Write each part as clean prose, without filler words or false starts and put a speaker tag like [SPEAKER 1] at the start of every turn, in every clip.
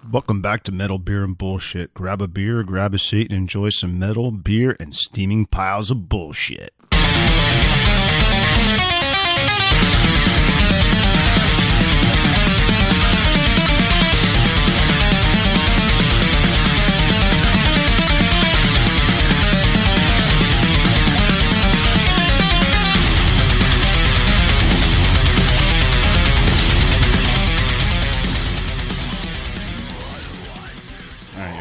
[SPEAKER 1] Welcome back to Metal, Beer, and Bullshit. Grab a beer, grab a seat, and enjoy some metal, beer, and steaming piles of bullshit.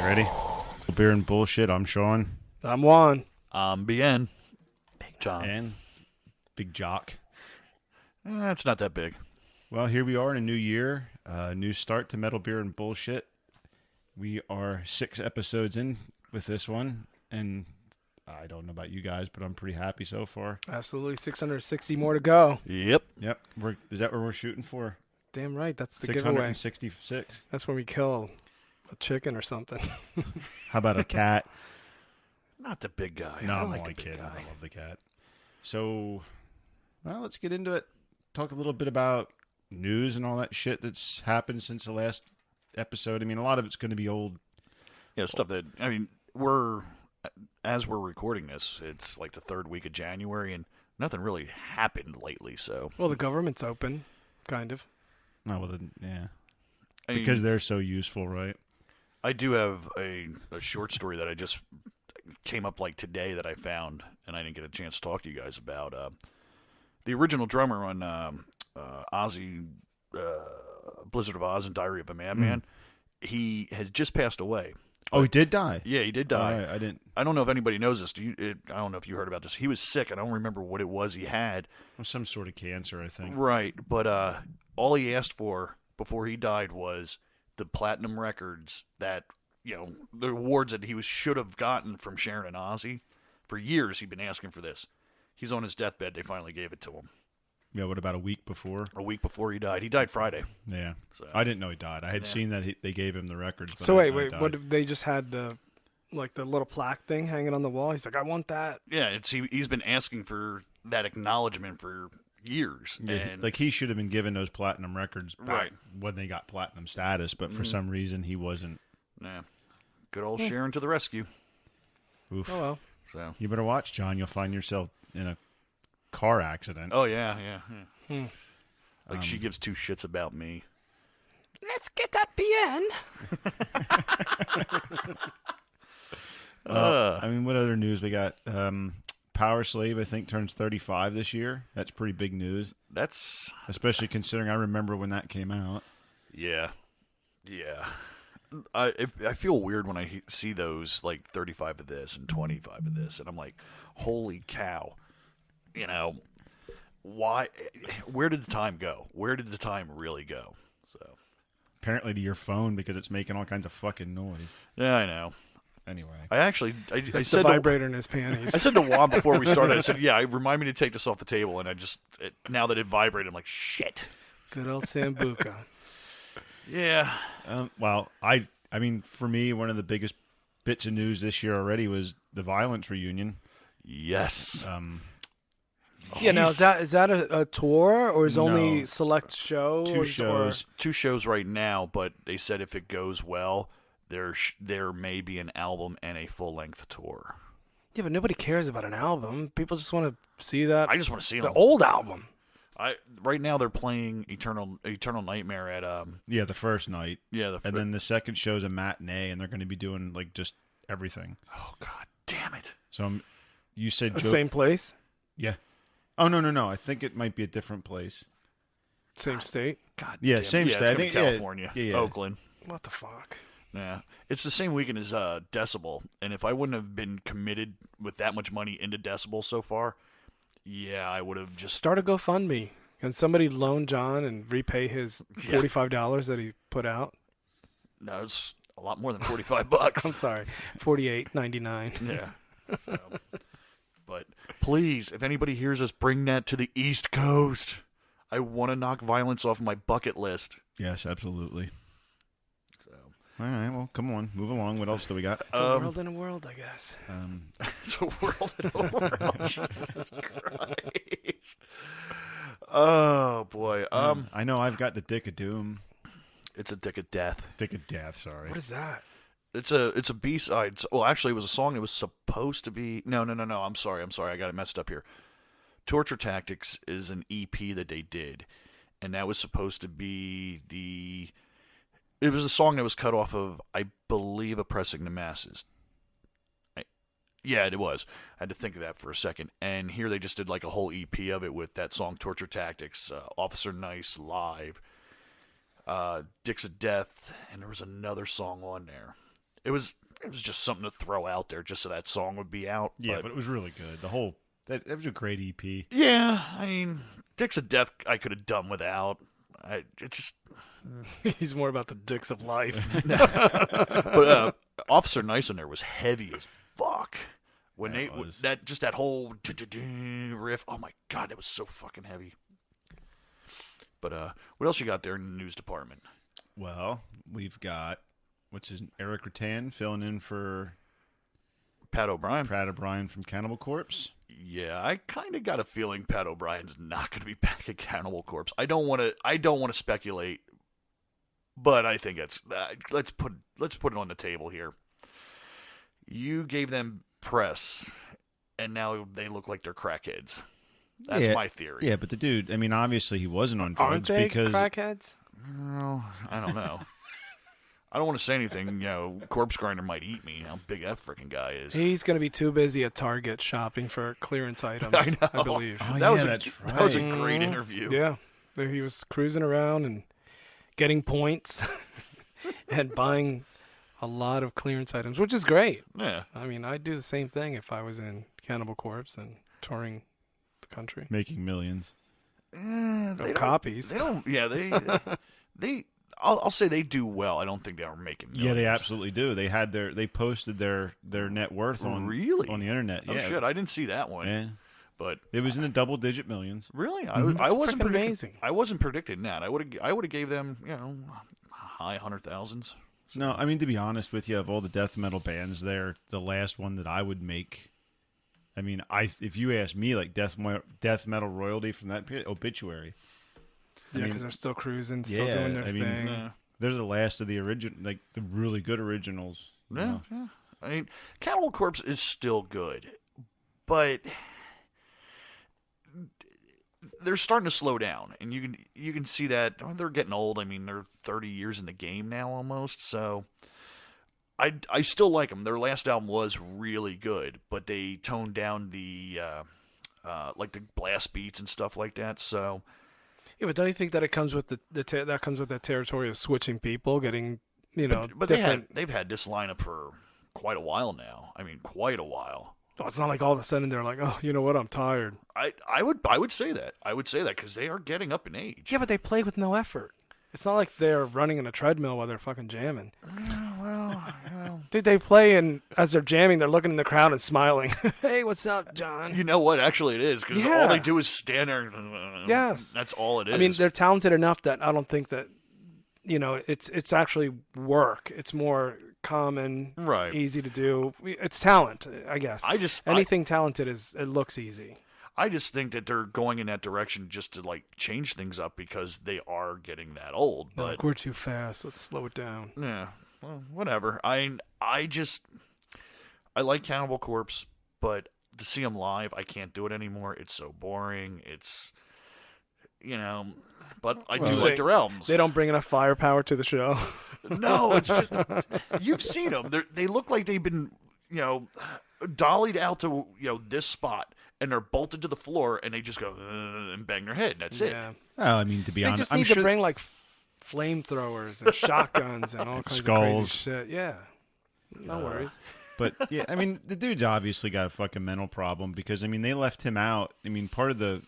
[SPEAKER 1] Ready? Beer and Bullshit. I'm Sean.
[SPEAKER 2] I'm Juan.
[SPEAKER 3] I'm BN. Big John.
[SPEAKER 1] And Big Jock.
[SPEAKER 3] It's not that big.
[SPEAKER 1] Well, here we are in a new year. New start to Metal, Beer, and Bullshit. We are 6 episodes in with this one. And I don't know about you guys, but I'm pretty happy so far.
[SPEAKER 2] Absolutely. 660 more to go.
[SPEAKER 3] Yep.
[SPEAKER 1] Is that what we're shooting for?
[SPEAKER 2] Damn right. That's the giveaway.
[SPEAKER 1] 666.
[SPEAKER 2] That's when we kill a chicken or something.
[SPEAKER 1] How about a cat?
[SPEAKER 3] Not the big guy.
[SPEAKER 1] No, I'm
[SPEAKER 3] like
[SPEAKER 1] only
[SPEAKER 3] the big
[SPEAKER 1] kidding.
[SPEAKER 3] guy.
[SPEAKER 1] I love the cat. So, well, let's get into it. Talk a little bit about news and all that shit that's happened since the last episode. I mean, a lot of it's going to be old.
[SPEAKER 3] Yeah, stuff that, as we're recording this, it's like the 3rd week of January, and nothing really happened lately, so.
[SPEAKER 2] Well, the government's open, kind of.
[SPEAKER 1] No, well, then, yeah.
[SPEAKER 3] I mean,
[SPEAKER 1] Because they're so useful, right?
[SPEAKER 3] I do have a short story that I just came up like today that I found, and I didn't get a chance to talk to you guys about. The original drummer on Ozzy, Blizzard of Oz and Diary of a Madman, he has just passed away.
[SPEAKER 1] Oh, he did die?
[SPEAKER 3] Yeah, he did die.
[SPEAKER 1] Right, I didn't.
[SPEAKER 3] I don't know if anybody knows this. I don't know if you heard about this. He was sick. I don't remember what it was he had.
[SPEAKER 1] Well, some sort of cancer, I think.
[SPEAKER 3] Right, but all he asked for before he died was the platinum records that, the awards that he should have gotten from Sharon and Ozzy. For years, he'd been asking for this. He's on his deathbed. They finally gave it to him.
[SPEAKER 1] Yeah, what about a week before?
[SPEAKER 3] A week before he died. He died Friday.
[SPEAKER 1] Yeah.
[SPEAKER 3] So.
[SPEAKER 1] I didn't know he died. I had seen that they gave him the records. But
[SPEAKER 2] So wait, what? They just had the little plaque thing hanging on the wall? He's like, I want that.
[SPEAKER 3] Yeah, he's been asking for that acknowledgement for years.
[SPEAKER 1] Yeah,
[SPEAKER 3] and
[SPEAKER 1] like he should have been given those platinum records back
[SPEAKER 3] right
[SPEAKER 1] when they got platinum status, but for some reason he wasn't.
[SPEAKER 3] Yeah. Good old Sharon to the rescue.
[SPEAKER 1] Oof.
[SPEAKER 2] Oh, well.
[SPEAKER 3] So
[SPEAKER 1] You better watch, John. You'll find yourself in a car accident.
[SPEAKER 3] Oh, yeah. Like she gives 2 shits about me.
[SPEAKER 2] Let's get that PN.
[SPEAKER 1] I mean, what other news we got? Power Slave, I think, turns 35 this year. That's pretty big news.
[SPEAKER 3] That's...
[SPEAKER 1] Especially considering I remember when that came out.
[SPEAKER 3] Yeah. I feel weird when I see those, like, 35 of this and 25 of this, and I'm like, holy cow. Why? Where did the time go? Where did the time really go? So
[SPEAKER 1] Apparently to your phone because it's making all kinds of fucking noise.
[SPEAKER 3] yeah, I know.
[SPEAKER 1] Anyway.
[SPEAKER 3] I
[SPEAKER 2] It's
[SPEAKER 3] said
[SPEAKER 2] the vibrator in his panties.
[SPEAKER 3] I said to Juan before we started, I said, yeah, remind me to take this off the table, and now that it vibrated, I'm like, shit.
[SPEAKER 2] Good old Sambuca.
[SPEAKER 3] Yeah.
[SPEAKER 1] Well, I mean, for me, one of the biggest bits of news this year already was the Violence reunion.
[SPEAKER 3] Yes.
[SPEAKER 2] Yeah, now is that a tour or is
[SPEAKER 1] No.
[SPEAKER 2] only select shows?
[SPEAKER 1] 2 shows.
[SPEAKER 3] 2 shows right now, but they said if it goes well, there may be an album and a full-length tour.
[SPEAKER 2] Yeah, but nobody cares about an album. People just want to see that.
[SPEAKER 3] I just want to see
[SPEAKER 2] the
[SPEAKER 3] them.
[SPEAKER 2] old album.
[SPEAKER 3] Right now they're playing Eternal Nightmare at
[SPEAKER 1] Yeah, the first night.
[SPEAKER 3] yeah
[SPEAKER 1] And then the second show's a matinee, and they're going to be doing, like, just everything.
[SPEAKER 3] oh god damn it.
[SPEAKER 1] So you said
[SPEAKER 2] The same place,
[SPEAKER 1] Yeah. Oh, no. I think it might be a different place.
[SPEAKER 2] same state.
[SPEAKER 3] God
[SPEAKER 1] Yeah,
[SPEAKER 3] damn it.
[SPEAKER 1] same
[SPEAKER 3] Yeah,
[SPEAKER 1] state.
[SPEAKER 3] it's
[SPEAKER 1] I
[SPEAKER 3] gonna be
[SPEAKER 1] think, yeah,
[SPEAKER 3] California,
[SPEAKER 1] yeah.
[SPEAKER 3] Oakland.
[SPEAKER 2] What the fuck?
[SPEAKER 3] Yeah, it's the same weekend as Decibel, and if I wouldn't have been committed with that much money into Decibel so far, yeah, I would have just
[SPEAKER 2] Start a GoFundMe. Can somebody loan John and repay his $45 that he put out?
[SPEAKER 3] No, it's a lot more than $45.
[SPEAKER 2] I'm sorry, $48.99.
[SPEAKER 3] Yeah. So, but please, if anybody hears us, bring that to the East Coast. I want to knock Violence off my bucket list.
[SPEAKER 1] Yes, absolutely.
[SPEAKER 3] So,
[SPEAKER 1] All right, well, come on. Move along. What else do we got?
[SPEAKER 2] It's a world in a world, I guess.
[SPEAKER 3] it's a world in a world. Jesus Christ. Oh boy.
[SPEAKER 1] I know I've got the Dick of Doom.
[SPEAKER 3] It's a Dick of Death.
[SPEAKER 1] Dick of Death. Sorry.
[SPEAKER 2] What is that?
[SPEAKER 3] It's a B-side. Well, actually, it was a song that was supposed to be. No. I'm sorry. I got it messed up here. Torture Tactics is an EP that they did, and that was supposed to be the. It was a song that was cut off of, I believe, Oppressing the Masses. Yeah, it was. I had to think of that for a second. And here they just did like a whole EP of it with that song, Torture Tactics, Officer Nice, Live, Dicks of Death, and there was another song on there. It was just something to throw out there just so that song would be out.
[SPEAKER 1] Yeah, but it was really good. That was a great EP.
[SPEAKER 3] Yeah, I mean, Dicks of Death I could have done without.
[SPEAKER 2] He's more about the dicks of life.
[SPEAKER 3] But Officer Nice on there was heavy as fuck. When that whole riff, oh my god, that was so fucking heavy. But what else you got there in the news department?
[SPEAKER 1] Well, we've got Eric Rattan filling in for
[SPEAKER 3] Pat O'Brien.
[SPEAKER 1] Pat O'Brien from Cannibal Corpse.
[SPEAKER 3] Yeah, I kind of got a feeling Pat O'Brien's not going to be back at Cannibal Corpse. I don't want to speculate, but I think it's let's put it on the table here. You gave them press, and now they look like they're crackheads. That's my theory.
[SPEAKER 1] Yeah, but the dude, I mean, obviously he wasn't on drugs.
[SPEAKER 2] Aren't they
[SPEAKER 1] because
[SPEAKER 2] crackheads?
[SPEAKER 3] Well, I don't know. I don't want to say anything. Corpse Grinder might eat me. How big that freaking guy is.
[SPEAKER 2] He's going to be too busy at Target shopping for clearance items, I believe.
[SPEAKER 1] Oh,
[SPEAKER 3] that
[SPEAKER 1] right.
[SPEAKER 3] was a great interview.
[SPEAKER 2] Yeah. He was cruising around and getting points and buying a lot of clearance items, which is great.
[SPEAKER 3] Yeah.
[SPEAKER 2] I mean, I'd do the same thing if I was in Cannibal Corpse and touring the country.
[SPEAKER 1] Making millions.
[SPEAKER 2] Copies.
[SPEAKER 3] They don't. Yeah, they. I'll say they do well. I don't think they are making millions.
[SPEAKER 1] Yeah, they absolutely do. They posted their net worth on on the internet.
[SPEAKER 3] Oh
[SPEAKER 1] yeah.
[SPEAKER 3] shit, I didn't see that one.
[SPEAKER 1] Yeah.
[SPEAKER 3] But
[SPEAKER 1] it was in the double-digit millions.
[SPEAKER 3] Really, I
[SPEAKER 2] That's
[SPEAKER 3] wasn't
[SPEAKER 2] freaking amazing.
[SPEAKER 3] I wasn't predicting that. I would have gave them high 100,000s. So.
[SPEAKER 1] No, I mean, to be honest with you, of all the death metal bands there, the last one that I would make, I mean, if you ask me, like death metal royalty from that period, Obituary.
[SPEAKER 2] Yeah, because they're still cruising, still doing their thing.
[SPEAKER 3] Yeah.
[SPEAKER 1] They're the last of the original, like the really good originals.
[SPEAKER 3] Yeah. I mean, Cannibal Corpse is still good, but they're starting to slow down, and you can see that they're getting old. I mean, they're 30 years in the game now almost, so I still like them. Their last album was really good, but they toned down the like the blast beats and stuff like that. So
[SPEAKER 2] yeah, but don't you think that it comes with that comes with that territory of switching people, getting
[SPEAKER 3] but
[SPEAKER 2] different?
[SPEAKER 3] they've had this lineup for quite a while now. I mean, quite a while.
[SPEAKER 2] Oh, it's not like all of a sudden they're like, oh, you know what, I'm tired.
[SPEAKER 3] I would say that. I would say that because they are getting up in age.
[SPEAKER 2] Yeah, but they play with no effort. It's not like they're running in a treadmill while they're fucking jamming.
[SPEAKER 3] Well.
[SPEAKER 2] Dude, they play, and as they're jamming, they're looking in the crowd and smiling. Hey, what's up, John?
[SPEAKER 3] You know what? Actually, it is because all they do is stand there.
[SPEAKER 2] Yes.
[SPEAKER 3] That's all it is.
[SPEAKER 2] I mean, they're talented enough that I don't think that, it's actually work. It's more common,
[SPEAKER 3] right?
[SPEAKER 2] Easy to do. It's talent, I guess. Anything talented it looks easy.
[SPEAKER 3] I just think that they're going in that direction just to like change things up because they are getting that old. But
[SPEAKER 2] like, we're too fast. Let's slow it down.
[SPEAKER 3] Yeah, well, whatever. I like Cannibal Corpse, but to see them live, I can't do it anymore. It's so boring. It's but I do like their albums.
[SPEAKER 2] They don't bring enough firepower to the show.
[SPEAKER 3] No, it's just you've seen them. They look like they've been dollied out to this spot. And they're bolted to the floor, and they just go and bang their head. That's it.
[SPEAKER 1] Well, I mean, to be honest,
[SPEAKER 2] they just need to bring like flamethrowers and shotguns and all kinds of crazy shit. Yeah, no worries.
[SPEAKER 1] But yeah, I mean, the dude's obviously got a fucking mental problem because I mean, they left him out. I mean, part of the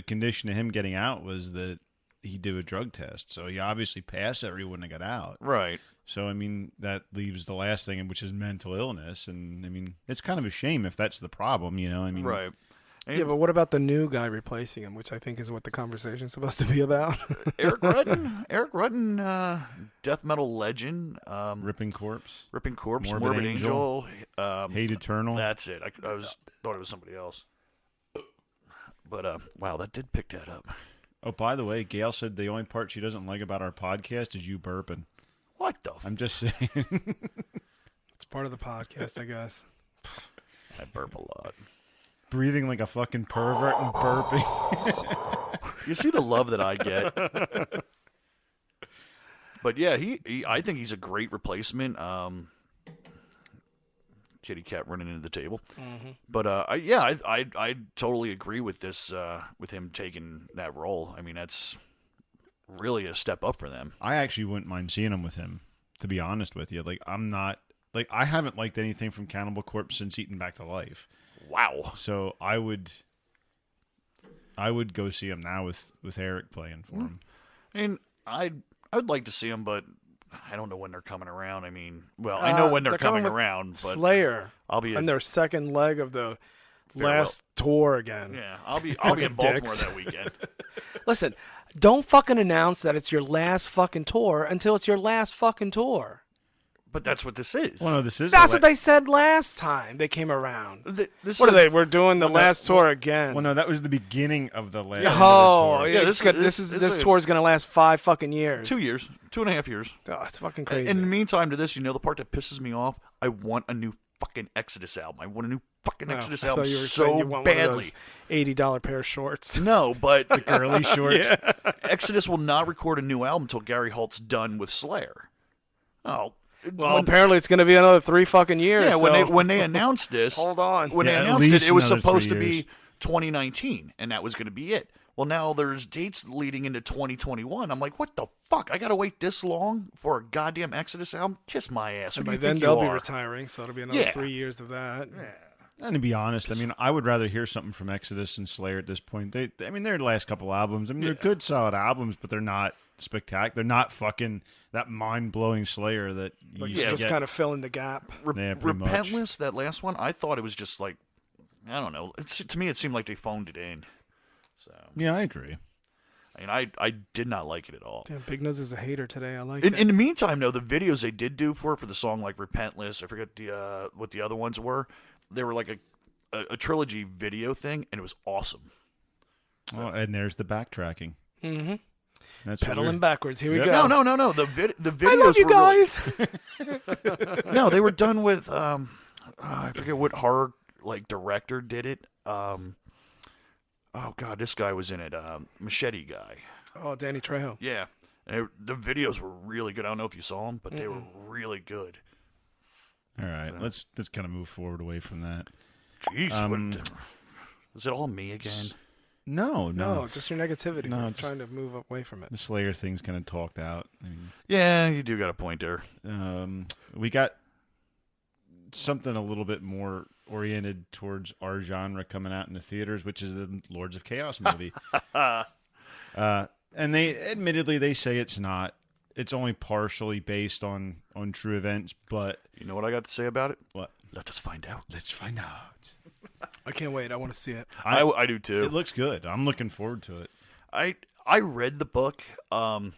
[SPEAKER 1] condition of him getting out was that he did a drug test, so he obviously passed everyone that got out.
[SPEAKER 3] Right.
[SPEAKER 1] So, I mean, that leaves the last thing, which is mental illness. And, I mean, it's kind of a shame if that's the problem, I mean,
[SPEAKER 3] right.
[SPEAKER 2] Yeah, but what about the new guy replacing him, which I think is what the conversation's supposed to be about?
[SPEAKER 3] Eric Rutten, death metal legend.
[SPEAKER 1] Ripping Corpse.
[SPEAKER 3] Morbid Angel.
[SPEAKER 1] Hate Eternal.
[SPEAKER 3] That's it. I thought it was somebody else. But, wow, that did pick that up.
[SPEAKER 1] Oh, by the way, Gail said the only part she doesn't like about our podcast is you burping.
[SPEAKER 3] What the?
[SPEAKER 1] I'm just saying.
[SPEAKER 2] It's part of the podcast, I guess.
[SPEAKER 3] I burp a lot.
[SPEAKER 1] Breathing like a fucking pervert and burping.
[SPEAKER 3] You see the love that I get. But yeah, I think he's a great replacement. Kitty cat running into the table.
[SPEAKER 2] Mm-hmm.
[SPEAKER 3] But I totally agree with this. With him taking that role, I mean that's really a step up for them.
[SPEAKER 1] I actually wouldn't mind seeing him with him. To be honest with you, like I haven't liked anything from Cannibal Corpse since Eaten Back to Life.
[SPEAKER 3] Wow.
[SPEAKER 1] So I would go see him now with Eric playing for him.
[SPEAKER 3] I mean, I would like to see him, but I don't know when they're coming around. I mean, well, I know when they're coming around, but
[SPEAKER 2] Slayer.
[SPEAKER 3] I'll be
[SPEAKER 2] on their second leg of the last tour again.
[SPEAKER 3] Yeah, I'll be in Baltimore that weekend.
[SPEAKER 2] Listen, don't fucking announce that it's your last fucking tour until it's your last fucking tour.
[SPEAKER 3] But that's what this is.
[SPEAKER 1] Well, no, this is.
[SPEAKER 2] That's what they said last time they came around. What are they? We're doing the last tour again.
[SPEAKER 1] Well, no, that was the beginning of the last.
[SPEAKER 2] Oh,
[SPEAKER 1] tour.
[SPEAKER 2] this tour is gonna last 5 fucking years.
[SPEAKER 3] 2 years, 2.5 years.
[SPEAKER 2] Oh, it's fucking crazy.
[SPEAKER 3] In the meantime, to this, the part that pisses me off, I want a new fucking Exodus album. I want a new fucking Exodus album so badly.
[SPEAKER 2] $80 pair of shorts.
[SPEAKER 3] No, but
[SPEAKER 1] the girly shorts.
[SPEAKER 2] Yeah.
[SPEAKER 3] Exodus will not record a new album until Gary Holt's done with Slayer. Oh.
[SPEAKER 2] Well, apparently it's going to be another 3 fucking years.
[SPEAKER 3] Yeah,
[SPEAKER 2] so.
[SPEAKER 3] when they announced this,
[SPEAKER 2] hold on.
[SPEAKER 3] When they announced it was supposed to be 2019, and that was going to be it. Well, now there's dates leading into 2021. I'm like, what the fuck? I got to wait this long for a goddamn Exodus album? Kiss my ass.
[SPEAKER 2] And by then they'll be retiring, so it'll be another 3 years of that.
[SPEAKER 1] Yeah. And to be honest, I mean, I would rather hear something from Exodus and Slayer at this point. Their last couple albums, I mean, they're good, solid albums, but they're not spectacular. They're not fucking that mind-blowing Slayer that you used to
[SPEAKER 2] just
[SPEAKER 1] get.
[SPEAKER 2] Kind of filling the gap.
[SPEAKER 3] Repentless, that last one, I thought it was just like, I don't know. To me, it seemed like they phoned it in. So
[SPEAKER 1] yeah, I agree.
[SPEAKER 3] I mean, I did not like it at all.
[SPEAKER 2] Damn, Bignose is a hater today. I like
[SPEAKER 3] it. In the meantime, though, the videos they did do for the song like Repentless, I forget what the other ones were. They were like a trilogy video thing, and it was awesome.
[SPEAKER 1] So. Oh, and there's the backtracking.
[SPEAKER 2] Mm-hmm.
[SPEAKER 1] That's
[SPEAKER 2] pedaling backwards. Here we go.
[SPEAKER 3] No. The videos.
[SPEAKER 2] I love you guys.
[SPEAKER 3] Really... No, they were done with. I forget what horror director did it. Oh God, this guy was in it. Machete guy.
[SPEAKER 2] Oh, Danny Trejo.
[SPEAKER 3] Yeah, and the videos were really good. I don't know if you saw them, but they were really good.
[SPEAKER 1] All right, let's kind of move forward away from that.
[SPEAKER 3] Jeez, is it all me again?
[SPEAKER 1] No,
[SPEAKER 2] just your negativity.
[SPEAKER 1] No,
[SPEAKER 2] I'm trying to move away from it.
[SPEAKER 1] The Slayer thing's kind of talked out. I mean,
[SPEAKER 3] yeah, you do got a point there.
[SPEAKER 1] We got something a little bit more oriented towards our genre coming out in the theaters, which is the Lords of Chaos movie. And they say it's not. It's only partially based on true events, but...
[SPEAKER 3] You know what I got to say about it?
[SPEAKER 1] What?
[SPEAKER 3] Let us find out.
[SPEAKER 1] Let's find out.
[SPEAKER 2] I can't wait. I want to see it.
[SPEAKER 3] I do too.
[SPEAKER 1] It looks good. I'm looking forward to it.
[SPEAKER 3] I read the book. The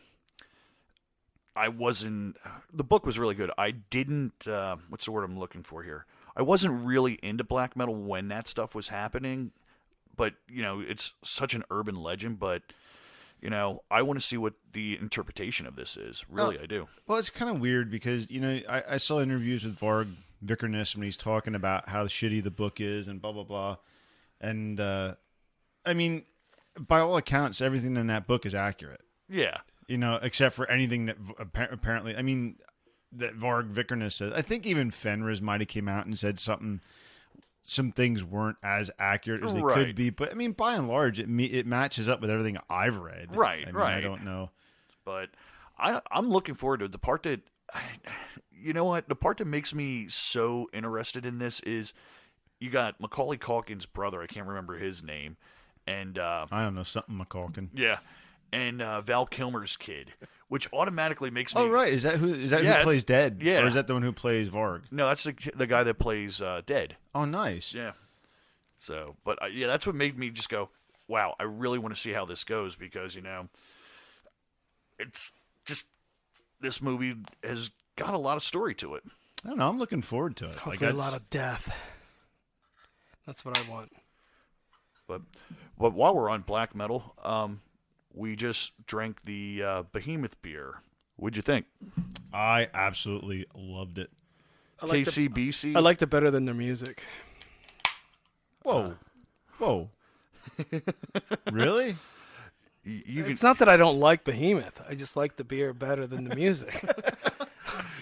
[SPEAKER 3] book was really good. I didn't, what's the word I'm looking for here? I wasn't really into black metal when that stuff was happening, but, it's such an urban legend, but, I want to see what the interpretation of this is. Really, I do.
[SPEAKER 1] Well, it's kind of weird because, I saw interviews with Varg Vikernes when he's talking about how shitty the book is and blah, blah, blah. And, I mean, by all accounts, everything in that book is accurate.
[SPEAKER 3] Yeah.
[SPEAKER 1] Except for anything that apparently, that Varg Vikernes says. I think even Fenriz might have came out and said some things weren't as accurate as they could be. But, by and large, it matches up with everything I've read.
[SPEAKER 3] Right.
[SPEAKER 1] I don't know.
[SPEAKER 3] But I'm looking forward to it. The part that, you know what? The part that makes me so interested in this is you got Macaulay Culkin's brother. I can't remember his name. And
[SPEAKER 1] I don't know, something McCulkin.
[SPEAKER 3] Yeah. And Val Kilmer's kid, which automatically makes me...
[SPEAKER 1] Oh, right. Is that who plays Dead?
[SPEAKER 3] Yeah.
[SPEAKER 1] Or is that the one who plays Varg?
[SPEAKER 3] No, that's the guy that plays Dead.
[SPEAKER 1] Oh, nice.
[SPEAKER 3] Yeah. So, but that's what made me just go, wow, I really want to see how this goes because, it's just, this movie has got a lot of story to it.
[SPEAKER 1] I don't know. I'm looking forward to it.
[SPEAKER 2] Hopefully a lot of death. That's what I want.
[SPEAKER 3] But while we're on black metal, we just drank the Behemoth beer. What'd you think?
[SPEAKER 1] I absolutely loved it.
[SPEAKER 3] KCBC?
[SPEAKER 2] I liked it better than their music.
[SPEAKER 1] Whoa. Whoa. Really?
[SPEAKER 2] It's not that I don't like Behemoth. I just like the beer better than the music.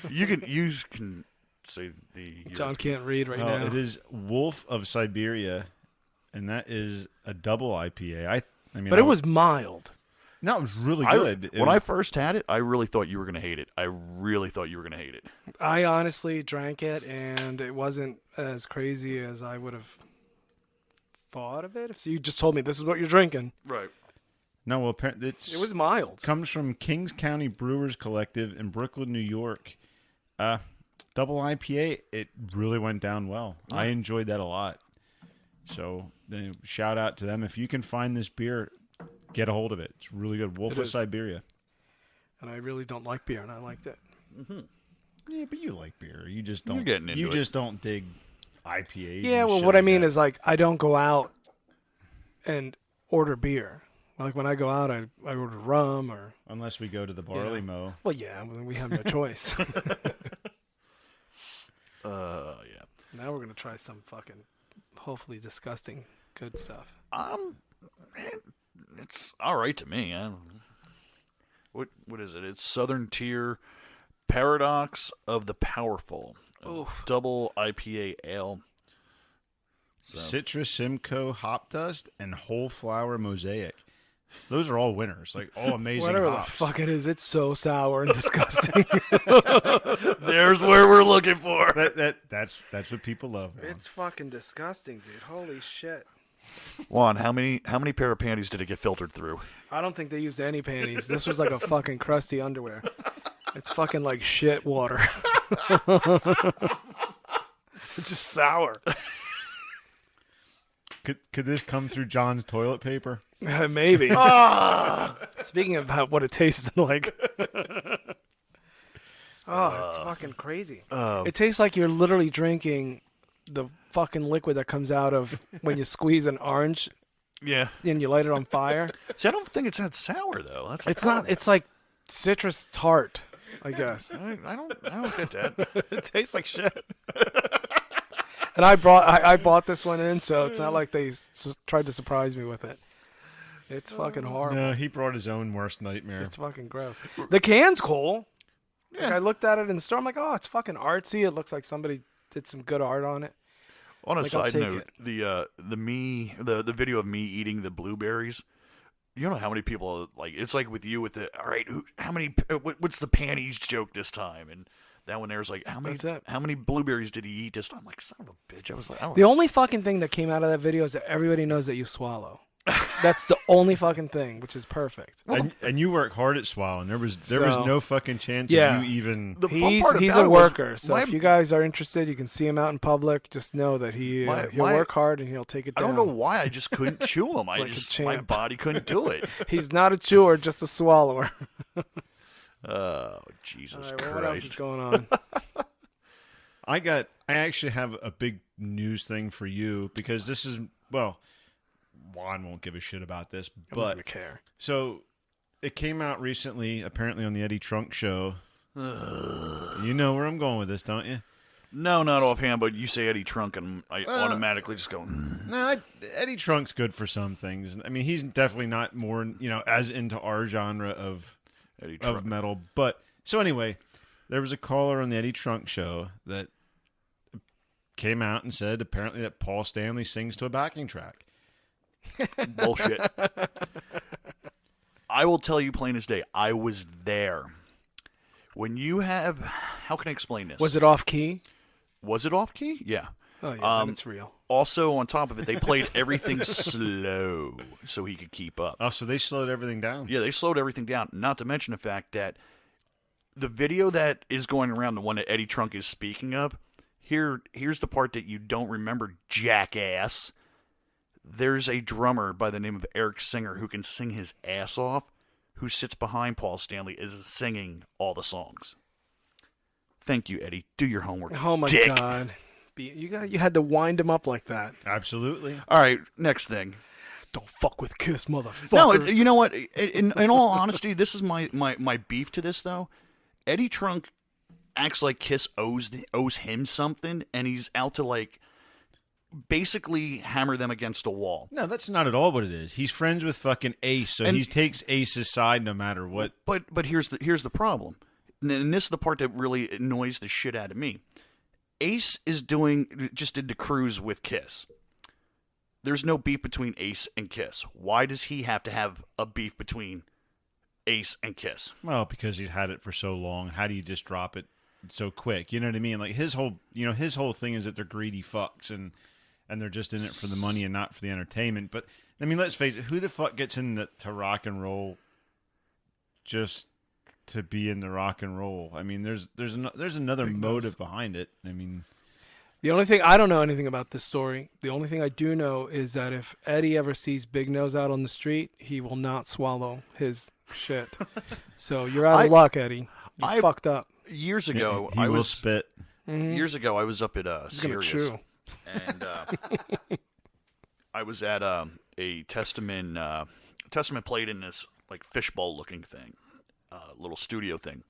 [SPEAKER 3] You can say the...
[SPEAKER 2] John can't read right
[SPEAKER 1] No,
[SPEAKER 2] now.
[SPEAKER 1] it is Wolf of Siberia, and that is a double IPA. I mean,
[SPEAKER 2] But it was mild.
[SPEAKER 1] No, it was really good.
[SPEAKER 3] When I first had it, I really thought you were going to hate it.
[SPEAKER 2] I honestly drank it, and it wasn't as crazy as I would have thought of it. If you just told me this is what you're drinking.
[SPEAKER 3] Right.
[SPEAKER 1] No, well, apparently
[SPEAKER 2] It was mild.
[SPEAKER 1] Comes from Kings County Brewers Collective in Brooklyn, New York. Double IPA, it really went down well.
[SPEAKER 3] Yeah.
[SPEAKER 1] I enjoyed that a lot. So, shout out to them. If you can find this beer, get a hold of it. It's really good. Wolf of Siberia.
[SPEAKER 2] And I really don't like beer, and I liked it.
[SPEAKER 3] Mm-hmm.
[SPEAKER 1] Yeah, but you like beer. You just don't.
[SPEAKER 3] You're getting into it.
[SPEAKER 1] just don't dig IPAs.
[SPEAKER 2] Yeah, well, what I mean is, like, I don't go out and order beer. Like, when I go out, I order rum or...
[SPEAKER 1] Unless we go to the Barley Mow.
[SPEAKER 2] Well, yeah, we have no choice.
[SPEAKER 3] Yeah.
[SPEAKER 2] Now we're going to try some fucking, hopefully disgusting, good stuff.
[SPEAKER 3] It's all right to me. What is it? It's Southern Tier Paradox of the Powerful.
[SPEAKER 2] Oof.
[SPEAKER 3] Double IPA ale. So.
[SPEAKER 1] Citrus Simcoe Hop Dust and Whole Flower Mosaic. Those are all winners. Like, all amazing
[SPEAKER 2] Whatever
[SPEAKER 1] hops.
[SPEAKER 2] the fuck it is, it's so sour and disgusting.
[SPEAKER 3] There's where we're looking for.
[SPEAKER 1] That's what people love. Man.
[SPEAKER 2] It's fucking disgusting, dude. Holy shit.
[SPEAKER 3] Juan, how many pair of panties did it get filtered through?
[SPEAKER 2] I don't think they used any panties. This was like a fucking crusty underwear. It's fucking like shit water. It's just sour.
[SPEAKER 1] Could this come through John's toilet paper?
[SPEAKER 2] Maybe. Speaking of what it tasted like. It's fucking crazy. It tastes like you're literally drinking the fucking liquid that comes out of when you squeeze an orange.
[SPEAKER 3] Yeah.
[SPEAKER 2] And you light it on fire.
[SPEAKER 3] See, I don't think it's that sour though.
[SPEAKER 2] It's not. It's like citrus tart, I guess.
[SPEAKER 3] I don't get that.
[SPEAKER 2] It tastes like shit. And I bought this one in, so it's not like they tried to surprise me with it. It's fucking horrible.
[SPEAKER 1] No, he brought his own worst nightmare.
[SPEAKER 2] It's fucking gross. The can's cool.
[SPEAKER 3] Yeah.
[SPEAKER 2] Like I looked at it in the store. I'm like, oh, it's fucking artsy. It looks like somebody did some good art on it.
[SPEAKER 3] On a
[SPEAKER 2] Like, I'll
[SPEAKER 3] side
[SPEAKER 2] take
[SPEAKER 3] note, the video of me eating the blueberries. You know how many people like it's like with you with the all right. What's the panties joke this time? And that one there's like how many blueberries did he eat this time? I'm like, son of a bitch. I was like,
[SPEAKER 2] The only fucking thing that came out of that video is that everybody knows that you swallow. That's the only fucking thing, which is perfect.
[SPEAKER 1] And you work hard at swallowing. There was no fucking chance of you even.
[SPEAKER 3] The fun part
[SPEAKER 2] He's
[SPEAKER 3] about
[SPEAKER 2] a
[SPEAKER 3] it was
[SPEAKER 2] worker, so if you guys are interested, you can see him out in public. Just know that he'll work hard and he'll take it down.
[SPEAKER 3] I don't know why I just couldn't chew them.
[SPEAKER 2] Like
[SPEAKER 3] My body couldn't do it.
[SPEAKER 2] He's not a chewer, just a swallower.
[SPEAKER 3] Oh, Jesus Christ!
[SPEAKER 2] What else is going on?
[SPEAKER 1] I actually have a big news thing for you because this is Juan won't give a shit about this,
[SPEAKER 2] I'm
[SPEAKER 1] but
[SPEAKER 2] not gonna care.
[SPEAKER 1] So it came out recently, apparently on the Eddie Trunk show. You know where I'm going with this, don't you?
[SPEAKER 3] No, not offhand, but you say Eddie Trunk, and I automatically just go.
[SPEAKER 1] No, Eddie Trunk's good for some things. I mean, he's definitely not more, as into our genre of metal. But so anyway, there was a caller on the Eddie Trunk show that came out and said apparently that Paul Stanley sings to a backing track.
[SPEAKER 3] Bullshit. I will tell you plain as day. I was there. When you have, how can I explain this?
[SPEAKER 2] Was it off key?
[SPEAKER 3] Was it off key? Yeah.
[SPEAKER 2] Oh yeah, then it's real.
[SPEAKER 3] Also, on top of it, they played everything slow so he could keep up.
[SPEAKER 1] Oh, so they slowed everything down.
[SPEAKER 3] Yeah, they slowed everything down. Not to mention the fact that the video that is going around, the one that Eddie Trunk is speaking of, here's the part that you don't remember, jackass. There's a drummer by the name of Eric Singer who can sing his ass off, who sits behind Paul Stanley, is singing all the songs. Thank you, Eddie. Do your homework.
[SPEAKER 2] Oh my
[SPEAKER 3] dick.
[SPEAKER 2] God. You had to wind him up like that.
[SPEAKER 1] Absolutely.
[SPEAKER 3] All right, next thing.
[SPEAKER 2] Don't fuck with Kiss, motherfuckers.
[SPEAKER 3] No, you know what? In all honesty, this is my beef to this, though. Eddie Trunk acts like Kiss owes him something, and he's out to, like, basically hammer them against a wall.
[SPEAKER 1] No, that's not at all what it is. He's friends with fucking Ace, so he takes Ace's side no matter what.
[SPEAKER 3] But here's the problem. And this is the part that really annoys the shit out of me. Ace just did the cruise with Kiss. There's no beef between Ace and Kiss. Why does he have to have a beef between Ace and Kiss?
[SPEAKER 1] Well, because he's had it for so long. How do you just drop it so quick? You know what I mean? Like his whole thing is that they're greedy fucks and they're just in it for the money and not for the entertainment. But I mean, let's face it, who the fuck gets into rock and roll just to be in the rock and roll? I mean, there's another motive behind it. I mean,
[SPEAKER 2] the only thing, I don't know anything about this story. The only thing I do know is that if Eddie ever sees Bignose out on the street, he will not swallow his shit. So you're out of luck, Eddie. You fucked up.
[SPEAKER 3] Years ago,
[SPEAKER 1] he will spit.
[SPEAKER 2] Mm-hmm.
[SPEAKER 3] Years ago, I was up at Sirius, and I was at a Testament. Testament played in this like fishbowl looking thing, little studio thing,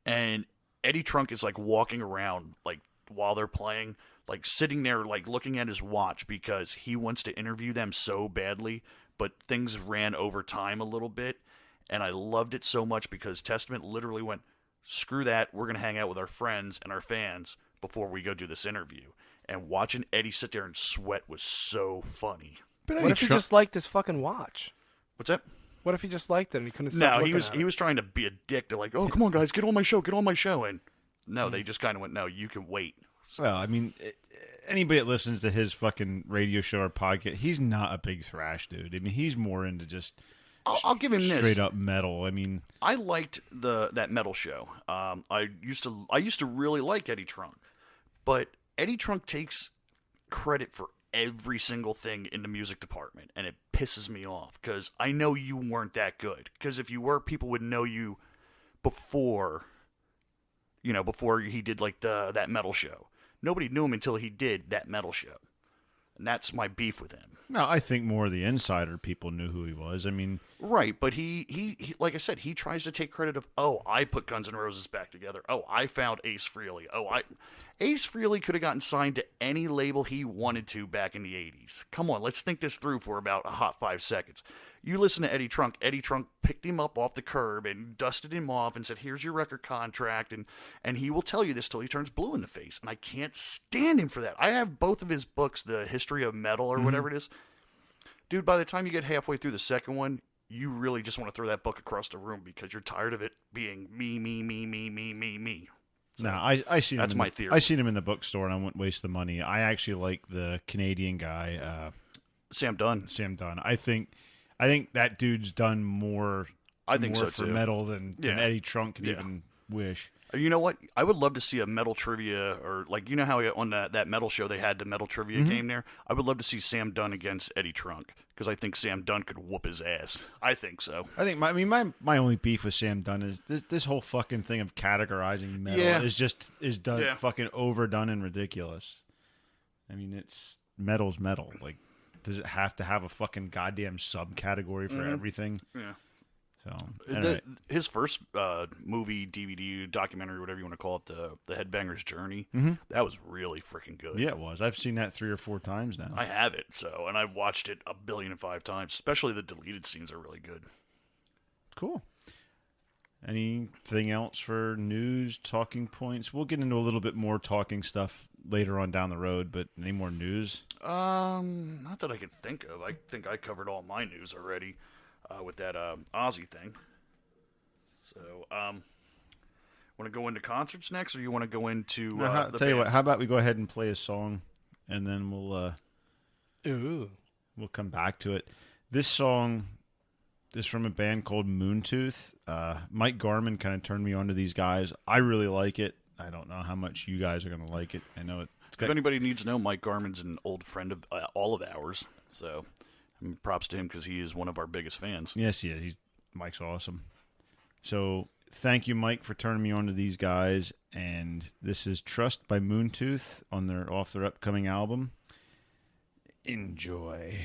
[SPEAKER 3] and Eddie Trunk is like walking around like while they're playing, like sitting there like looking at his watch because he wants to interview them so badly, but things ran over time a little bit, and I loved it so much because Testament literally went, screw that, we're going to hang out with our friends and our fans before we go do this interview. And watching Eddie sit there and sweat was so funny.
[SPEAKER 2] But what if he just liked his fucking watch?
[SPEAKER 3] What's that?
[SPEAKER 2] What if he just liked it and he couldn't stop
[SPEAKER 3] No,
[SPEAKER 2] looking at
[SPEAKER 3] he was trying to be a dick. They're like, oh, come on, guys, get on my show. And no, they just kind of went, no, you can wait.
[SPEAKER 1] Well, I mean, anybody that listens to his fucking radio show or podcast, he's not a big thrash dude. I mean, he's more into just
[SPEAKER 3] I'll give him
[SPEAKER 1] straight
[SPEAKER 3] this.
[SPEAKER 1] up metal. I mean,
[SPEAKER 3] I liked that metal show. I used to really like Eddie Trunk, but Eddie Trunk takes credit for every single thing in the music department, and it pisses me off because I know you weren't that good. Because if you were, people would know you before he did like that metal show. Nobody knew him until he did that metal show, and that's my beef with him.
[SPEAKER 1] no, I think more of the insider people knew who he was. I mean,
[SPEAKER 3] right, but he like I said, he tries to take credit of, oh, I put Guns N' Roses back together. Oh, I found Ace Frehley. Ace Frehley could have gotten signed to any label he wanted to back in the 80s. Come on, let's think this through for about a hot 5 seconds. You listen to Eddie Trunk. Eddie Trunk picked him up off the curb and dusted him off and said, here's your record contract, and he will tell you this till he turns blue in the face. And I can't stand him for that. I have both of his books, The History of Metal or whatever it is. Dude, by the time you get halfway through the second one, you really just want to throw that book across the room because you're tired of it being me. So
[SPEAKER 1] no, I seen
[SPEAKER 3] that's
[SPEAKER 1] him.
[SPEAKER 3] my theory.
[SPEAKER 1] I seen him in the bookstore, and I wouldn't waste the money. I actually like the Canadian guy,
[SPEAKER 3] Sam Dunn.
[SPEAKER 1] I think that dude's done more.
[SPEAKER 3] I think
[SPEAKER 1] more
[SPEAKER 3] so
[SPEAKER 1] for
[SPEAKER 3] too.
[SPEAKER 1] metal than Eddie Trunk could even wish.
[SPEAKER 3] You know what? I would love to see a metal trivia, or like, you know how on that metal show they had the metal trivia game there? I would love to see Sam Dunn against Eddie Trunk, because I think Sam Dunn could whoop his ass. I think so.
[SPEAKER 1] I think my only beef with Sam Dunn is this whole fucking thing of categorizing metal is done fucking overdone and ridiculous. I mean, metal's metal. Like, does it have to have a fucking goddamn subcategory for everything?
[SPEAKER 3] Yeah.
[SPEAKER 1] So anyway.
[SPEAKER 3] His first movie, DVD, documentary, whatever you want to call it, the Headbanger's Journey, that was really freaking good.
[SPEAKER 1] Yeah, it was. I've seen that 3 or 4 times now.
[SPEAKER 3] I have it, and I've watched it 1,000,000,005 times. Especially the deleted scenes are really good.
[SPEAKER 1] Cool. Anything else for news, talking points? We'll get into a little bit more talking stuff later on down the road, but any more news?
[SPEAKER 3] Not that I can think of. I think I covered all my news already. With that Ozzy thing. So, want to go into concerts next, or you want to go into the
[SPEAKER 1] tell you what,
[SPEAKER 3] bands?
[SPEAKER 1] how about we go ahead and play a song, and then we'll come back to it. This song is from a band called Moontooth. Mike Garman kind of turned me on to these guys. I really like it. I don't know how much you guys are going to like it. I know it.
[SPEAKER 3] If anybody needs to know, Mike Garman's an old friend of all of ours, so props to him because he is one of our biggest fans.
[SPEAKER 1] Yes, he is. Mike's awesome. So thank you, Mike, for turning me on to these guys. And this is Trust by Moontooth off their upcoming album. Enjoy.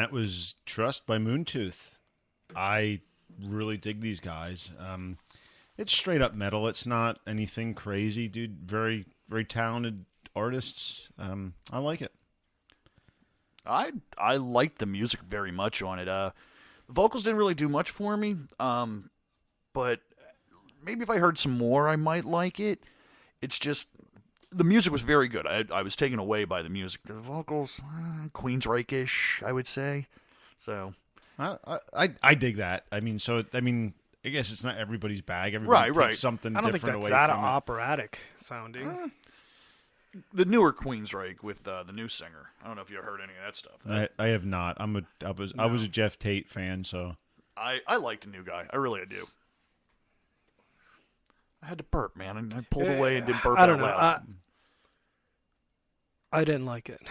[SPEAKER 1] that was Trust by Moontooth. I really dig these guys. It's straight up metal. It's not anything crazy, dude. Very, very talented artists. I like it.
[SPEAKER 3] I liked the music very much on it. The vocals didn't really do much for me, but maybe if I heard some more, I might like it. It's just the music was very good. I was taken away by the music. The vocals, Queensryche-ish, I would say. So
[SPEAKER 1] I dig that. I guess it's not everybody's bag. Everybody takes something
[SPEAKER 2] I don't
[SPEAKER 1] different
[SPEAKER 2] think
[SPEAKER 1] away
[SPEAKER 2] that's that
[SPEAKER 1] from it.
[SPEAKER 2] operatic sounding.
[SPEAKER 3] the newer Queensryche with the new singer. I don't know if you heard any of that stuff.
[SPEAKER 1] I have not. I was a Jeff Tate fan, so
[SPEAKER 3] I like the new guy. I really do. I had to burp, man, and I pulled away and didn't burp
[SPEAKER 2] I don't
[SPEAKER 3] out
[SPEAKER 2] know.
[SPEAKER 3] loud.
[SPEAKER 2] I didn't like it.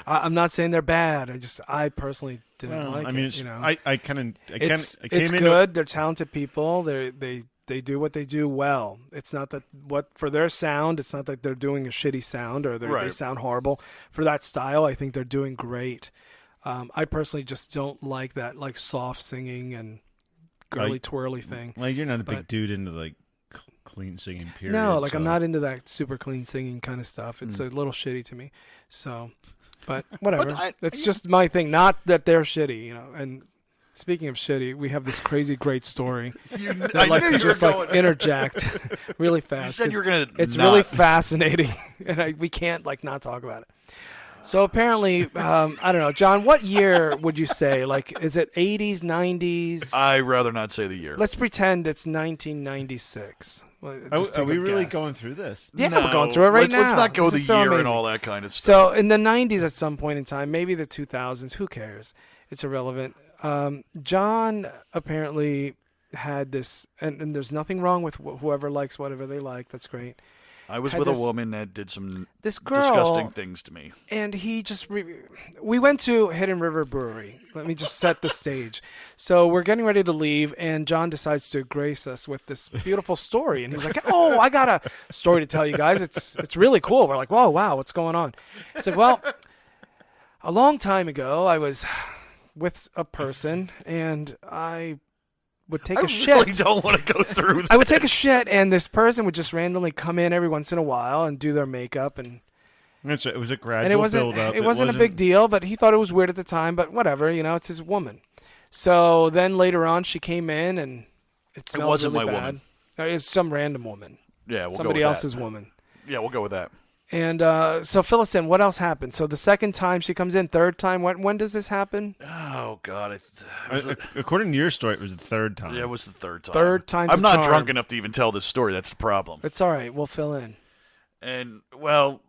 [SPEAKER 2] I'm not saying they're bad. I personally didn't like it.
[SPEAKER 1] It's,
[SPEAKER 2] it's
[SPEAKER 1] came in
[SPEAKER 2] good. They're talented people. They do what they do well. It's not that for their sound. It's not that they're doing a shitty sound or they sound horrible. For that style, I think they're doing great. I personally just don't like that soft singing and girly twirly thing.
[SPEAKER 1] Like you're not a big dude into clean singing period.
[SPEAKER 2] No, I'm not into that super clean singing kind of stuff. It's a little shitty to me. So, but whatever. That's just my thing. Not that they're shitty, And speaking of shitty, we have this crazy great story. I'd like to just interject really fast.
[SPEAKER 3] You said you were going to.
[SPEAKER 2] It's really fascinating, and we can't not talk about it. So apparently, I don't know, John. What year would you say? Is it 80s, 90s?
[SPEAKER 3] I'd rather not say the year.
[SPEAKER 2] Let's pretend it's 1996.
[SPEAKER 1] Are we really going through this?
[SPEAKER 2] Yeah, we're going through it right now.
[SPEAKER 3] Let's not go
[SPEAKER 2] this
[SPEAKER 3] the year
[SPEAKER 2] amazing.
[SPEAKER 3] and all that kind of stuff.
[SPEAKER 2] So in the 90s at some point in time, maybe the 2000s, who cares? It's irrelevant. John apparently had this, and there's nothing wrong with whoever likes whatever they like. That's great.
[SPEAKER 3] I was with a woman that did some
[SPEAKER 2] this girl,
[SPEAKER 3] disgusting things to me.
[SPEAKER 2] And he just... we went to Hidden River Brewery. Let me just set the stage. So we're getting ready to leave, and John decides to grace us with this beautiful story. And he's like, oh, I got a story to tell you guys. It's really cool. We're like, whoa, wow, what's going on? He said, well, a long time ago, I was with a person, and I would take a shit.
[SPEAKER 3] I really don't want to go through that.
[SPEAKER 2] I would take a shit, and this person would just randomly come in every once in a while and do their makeup. And
[SPEAKER 1] That's right. It was a gradual build-up.
[SPEAKER 2] It wasn't a big deal, but he thought it was weird at the time. But whatever, it's his woman. So then later on, she came in, and it smelled
[SPEAKER 3] wasn't
[SPEAKER 2] really
[SPEAKER 3] my
[SPEAKER 2] bad.
[SPEAKER 3] woman.
[SPEAKER 2] It was some random woman.
[SPEAKER 3] Yeah, we'll
[SPEAKER 2] somebody
[SPEAKER 3] go with
[SPEAKER 2] else's
[SPEAKER 3] that.
[SPEAKER 2] woman.
[SPEAKER 3] Yeah, we'll go with that.
[SPEAKER 2] And so fill us in. What else happened? So the second time she comes in, third time. When does this happen?
[SPEAKER 3] Oh God!
[SPEAKER 1] According to your story, it was the third time.
[SPEAKER 3] Yeah, it was the third time.
[SPEAKER 2] Third time's
[SPEAKER 3] I'm
[SPEAKER 2] a
[SPEAKER 3] not
[SPEAKER 2] charm.
[SPEAKER 3] drunk enough to even tell this story. That's the problem.
[SPEAKER 2] It's all right. We'll fill in.
[SPEAKER 3] And well,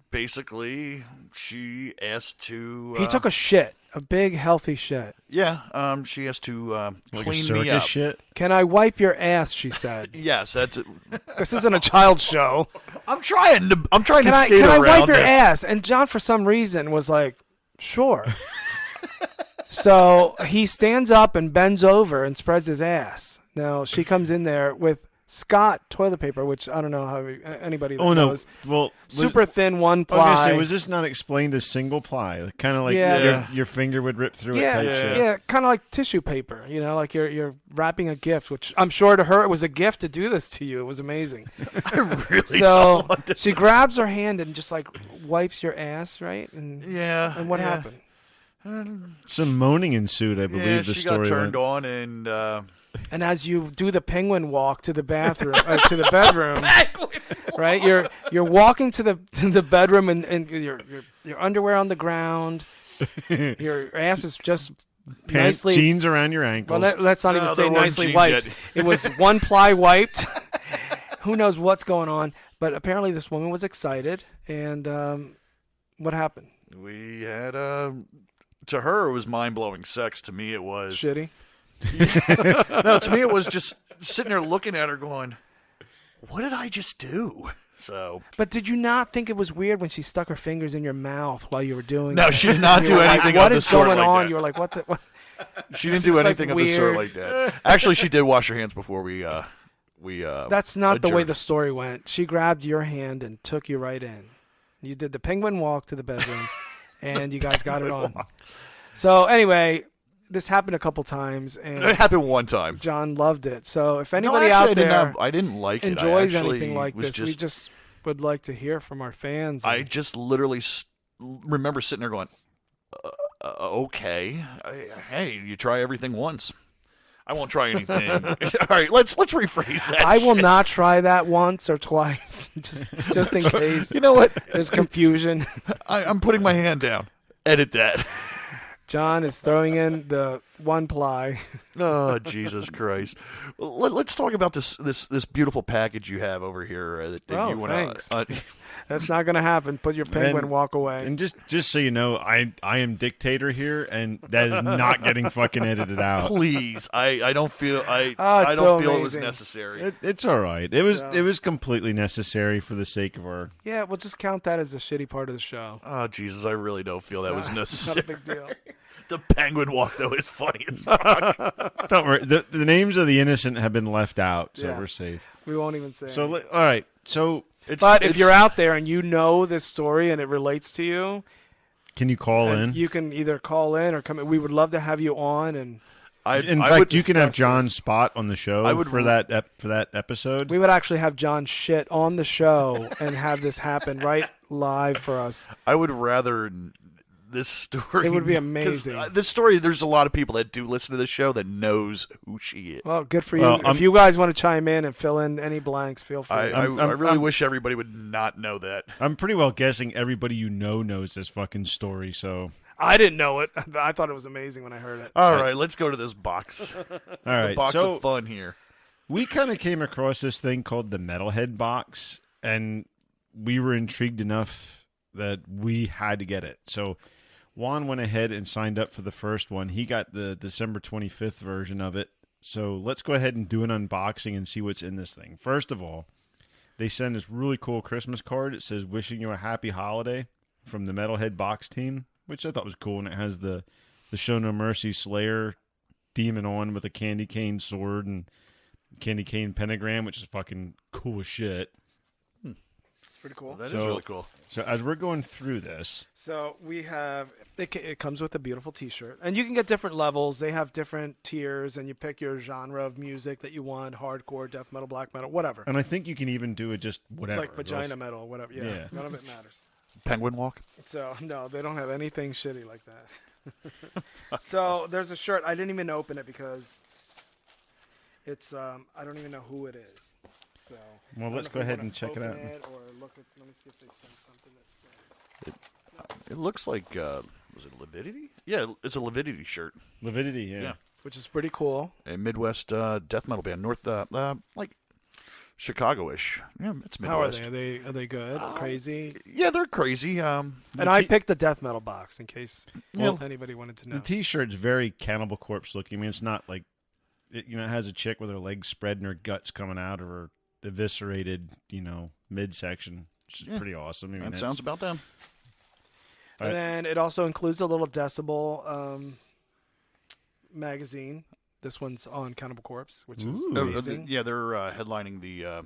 [SPEAKER 3] basically, she asked to.
[SPEAKER 2] He took a shit, a big healthy shit.
[SPEAKER 3] Yeah. She has to
[SPEAKER 1] like
[SPEAKER 3] clean
[SPEAKER 1] a circus
[SPEAKER 3] me up.
[SPEAKER 1] shit.
[SPEAKER 2] Can I wipe your ass? She said.
[SPEAKER 3] Yes, that's it.
[SPEAKER 2] This isn't a child's show.
[SPEAKER 3] I'm trying to skate
[SPEAKER 2] can I
[SPEAKER 3] around
[SPEAKER 2] wipe your
[SPEAKER 3] this.
[SPEAKER 2] ass? And John, for some reason, was like, sure. So he stands up and bends over and spreads his ass. Now, she comes in there with Scott toilet paper, which I don't know how anybody that knows.
[SPEAKER 1] Well,
[SPEAKER 2] super thin one ply.
[SPEAKER 1] I was gonna say, was this not explained as single ply? Kind of like your finger would rip through it type shit.
[SPEAKER 2] Yeah, kind of like tissue paper. Like you're wrapping a gift, which I'm sure to her it was a gift to do this to you. It was amazing.
[SPEAKER 3] I really
[SPEAKER 2] so
[SPEAKER 3] don't want to
[SPEAKER 2] she grabs her hand and just wipes your ass, right? And And what happened?
[SPEAKER 1] Some moaning ensued, I believe. The
[SPEAKER 3] she
[SPEAKER 1] story
[SPEAKER 3] got turned
[SPEAKER 1] went.
[SPEAKER 3] on,
[SPEAKER 2] and as you do the penguin walk to the bathroom, to the bedroom, right? You're walking to the bedroom, and your underwear on the ground. Your ass is just nicely
[SPEAKER 1] jeans around your ankles.
[SPEAKER 2] Well, let's not even say nicely wiped. It was one ply wiped. Who knows what's going on? But apparently, this woman was excited, and what happened?
[SPEAKER 3] We had to her it was mind-blowing sex. To me, it was
[SPEAKER 2] shitty.
[SPEAKER 3] No, to me it was just sitting there looking at her going, what did I just do? So,
[SPEAKER 2] but did you not think it was weird when she stuck her fingers in your mouth while you were doing
[SPEAKER 3] No,
[SPEAKER 2] that?
[SPEAKER 3] she did not do anything
[SPEAKER 2] what
[SPEAKER 3] of the
[SPEAKER 2] is
[SPEAKER 3] sort
[SPEAKER 2] going
[SPEAKER 3] like
[SPEAKER 2] on?
[SPEAKER 3] that.
[SPEAKER 2] You were like, what the... What?
[SPEAKER 3] She didn't do anything of the sort like that. Actually, she did wash her hands before we
[SPEAKER 2] That's not the way
[SPEAKER 3] adjourned.
[SPEAKER 2] the story went. She grabbed your hand and took you right in. You did the penguin walk to the bedroom, and you guys got it on. So anyway, this happened a couple times, and
[SPEAKER 3] It happened one time.
[SPEAKER 2] John loved it. So if
[SPEAKER 3] No,
[SPEAKER 2] anybody
[SPEAKER 3] actually,
[SPEAKER 2] out there
[SPEAKER 3] I didn't like it.
[SPEAKER 2] enjoys
[SPEAKER 3] I actually
[SPEAKER 2] anything like
[SPEAKER 3] was
[SPEAKER 2] this, we just would like to hear from our fans.
[SPEAKER 3] I just literally remember sitting there going, okay, hey, you try everything once. I won't try anything. All right, let's rephrase that.
[SPEAKER 2] I will not try that once or twice, just in case.
[SPEAKER 3] You know what?
[SPEAKER 2] There's confusion.
[SPEAKER 3] I'm putting my hand down. Edit that.
[SPEAKER 2] John is throwing in the one ply.
[SPEAKER 3] Oh, Jesus Christ! Let's talk about this beautiful package you have over here. That you
[SPEAKER 2] thanks.
[SPEAKER 3] wanna,
[SPEAKER 2] That's not going to happen. Put your penguin walk away.
[SPEAKER 1] And just so you know, I am dictator here, and that is not getting fucking edited out.
[SPEAKER 3] Please, I don't feel I
[SPEAKER 2] it's
[SPEAKER 3] don't
[SPEAKER 2] so
[SPEAKER 3] feel it was
[SPEAKER 2] amazing.
[SPEAKER 3] necessary.
[SPEAKER 1] It's all right. It was completely necessary for the sake of our.
[SPEAKER 2] Yeah, we'll just count that as the shitty part of the show.
[SPEAKER 3] Oh, Jesus, I really don't feel that was
[SPEAKER 2] It's not a
[SPEAKER 3] necessary.
[SPEAKER 2] big deal.
[SPEAKER 3] The penguin walk though is funny as fuck.
[SPEAKER 1] Don't worry. The names of the innocent have been left out, so
[SPEAKER 2] Yeah.
[SPEAKER 1] we're safe.
[SPEAKER 2] We won't even say
[SPEAKER 1] So
[SPEAKER 2] it.
[SPEAKER 1] all right. So
[SPEAKER 2] But if you're out there and you know this story and it relates to you,
[SPEAKER 1] can you call
[SPEAKER 2] and
[SPEAKER 1] in?
[SPEAKER 2] you can either call in or come in. We would love to have you on, and
[SPEAKER 1] In
[SPEAKER 3] I
[SPEAKER 1] fact,
[SPEAKER 3] would
[SPEAKER 1] you can have
[SPEAKER 2] discuss
[SPEAKER 1] John's
[SPEAKER 2] this.
[SPEAKER 1] spot on the show
[SPEAKER 3] I would
[SPEAKER 1] for that episode.
[SPEAKER 2] we would actually have John shit on the show and have this happen right live for us.
[SPEAKER 3] I would rather this story.
[SPEAKER 2] It would be
[SPEAKER 3] 'cause,
[SPEAKER 2] amazing.
[SPEAKER 3] This story, there's a lot of people that do listen to this show that knows who she is.
[SPEAKER 2] Well, good for you.
[SPEAKER 1] Well,
[SPEAKER 2] if you guys want to chime in and fill in any blanks, feel free.
[SPEAKER 3] I really
[SPEAKER 1] I'm-
[SPEAKER 3] wish everybody would not know that.
[SPEAKER 1] I'm pretty well guessing everybody you know knows this fucking story. So
[SPEAKER 2] I didn't know it. I thought it was amazing when I heard it.
[SPEAKER 3] All right, let's go to this box.
[SPEAKER 1] all
[SPEAKER 3] The
[SPEAKER 1] right.
[SPEAKER 3] box
[SPEAKER 1] So
[SPEAKER 3] of fun here.
[SPEAKER 1] we kind of came across this thing called the Metalhead box, and we were intrigued enough that we had to get it. So Juan went ahead and signed up for the first one. He got the December 25th version of it. So let's go ahead and do an unboxing and see what's in this thing. First of all, they send this really cool Christmas card. It says, "Wishing you a happy holiday" from the Metalhead box team, which I thought was cool. And it has the Show No Mercy Slayer demon on with a candy cane sword and candy cane pentagram, which is fucking cool as shit.
[SPEAKER 2] It's pretty cool.
[SPEAKER 3] That is
[SPEAKER 1] So-
[SPEAKER 3] really cool.
[SPEAKER 1] So as we're going through this,
[SPEAKER 2] So we have it comes with a beautiful T-shirt, and you can get different levels. They have different tiers, and you pick your genre of music that you want: hardcore, death metal, black metal, whatever.
[SPEAKER 1] and I think you can even do it just whatever.
[SPEAKER 2] Like vagina metal, whatever. Yeah, none of it matters.
[SPEAKER 3] Penguin walk.
[SPEAKER 2] So no, they don't have anything shitty like that. So there's a shirt. I didn't even open it because it's I don't even know who it is. So
[SPEAKER 1] Well,
[SPEAKER 2] I don't
[SPEAKER 1] let's
[SPEAKER 2] know
[SPEAKER 1] go
[SPEAKER 2] if we
[SPEAKER 1] ahead
[SPEAKER 2] wanna
[SPEAKER 1] and check it
[SPEAKER 2] open
[SPEAKER 1] out.
[SPEAKER 2] Or look at, let me see if they sent something that says.
[SPEAKER 3] It looks like was it Lividity? Yeah, it's a Lividity shirt.
[SPEAKER 1] Lividity, yeah.
[SPEAKER 3] Yeah.
[SPEAKER 2] Which is pretty cool.
[SPEAKER 3] A Midwest death metal band, North like Chicago-ish. Yeah, it's Midwest.
[SPEAKER 2] How are they? Are they good? Crazy?
[SPEAKER 3] Yeah, they're crazy.
[SPEAKER 2] And I picked the death metal box in case
[SPEAKER 1] Well,
[SPEAKER 2] anybody wanted to know.
[SPEAKER 1] The T-shirt's very Cannibal Corpse looking. I mean, it's not like it has a chick with her legs spread and her guts coming out of her eviscerated, midsection, which is pretty awesome. I mean,
[SPEAKER 3] That sounds about them.
[SPEAKER 2] And then it also includes a little Decibel magazine. This one's on Cannibal Corpse, which is
[SPEAKER 1] Ooh.
[SPEAKER 2] amazing.
[SPEAKER 3] Yeah, they're headlining the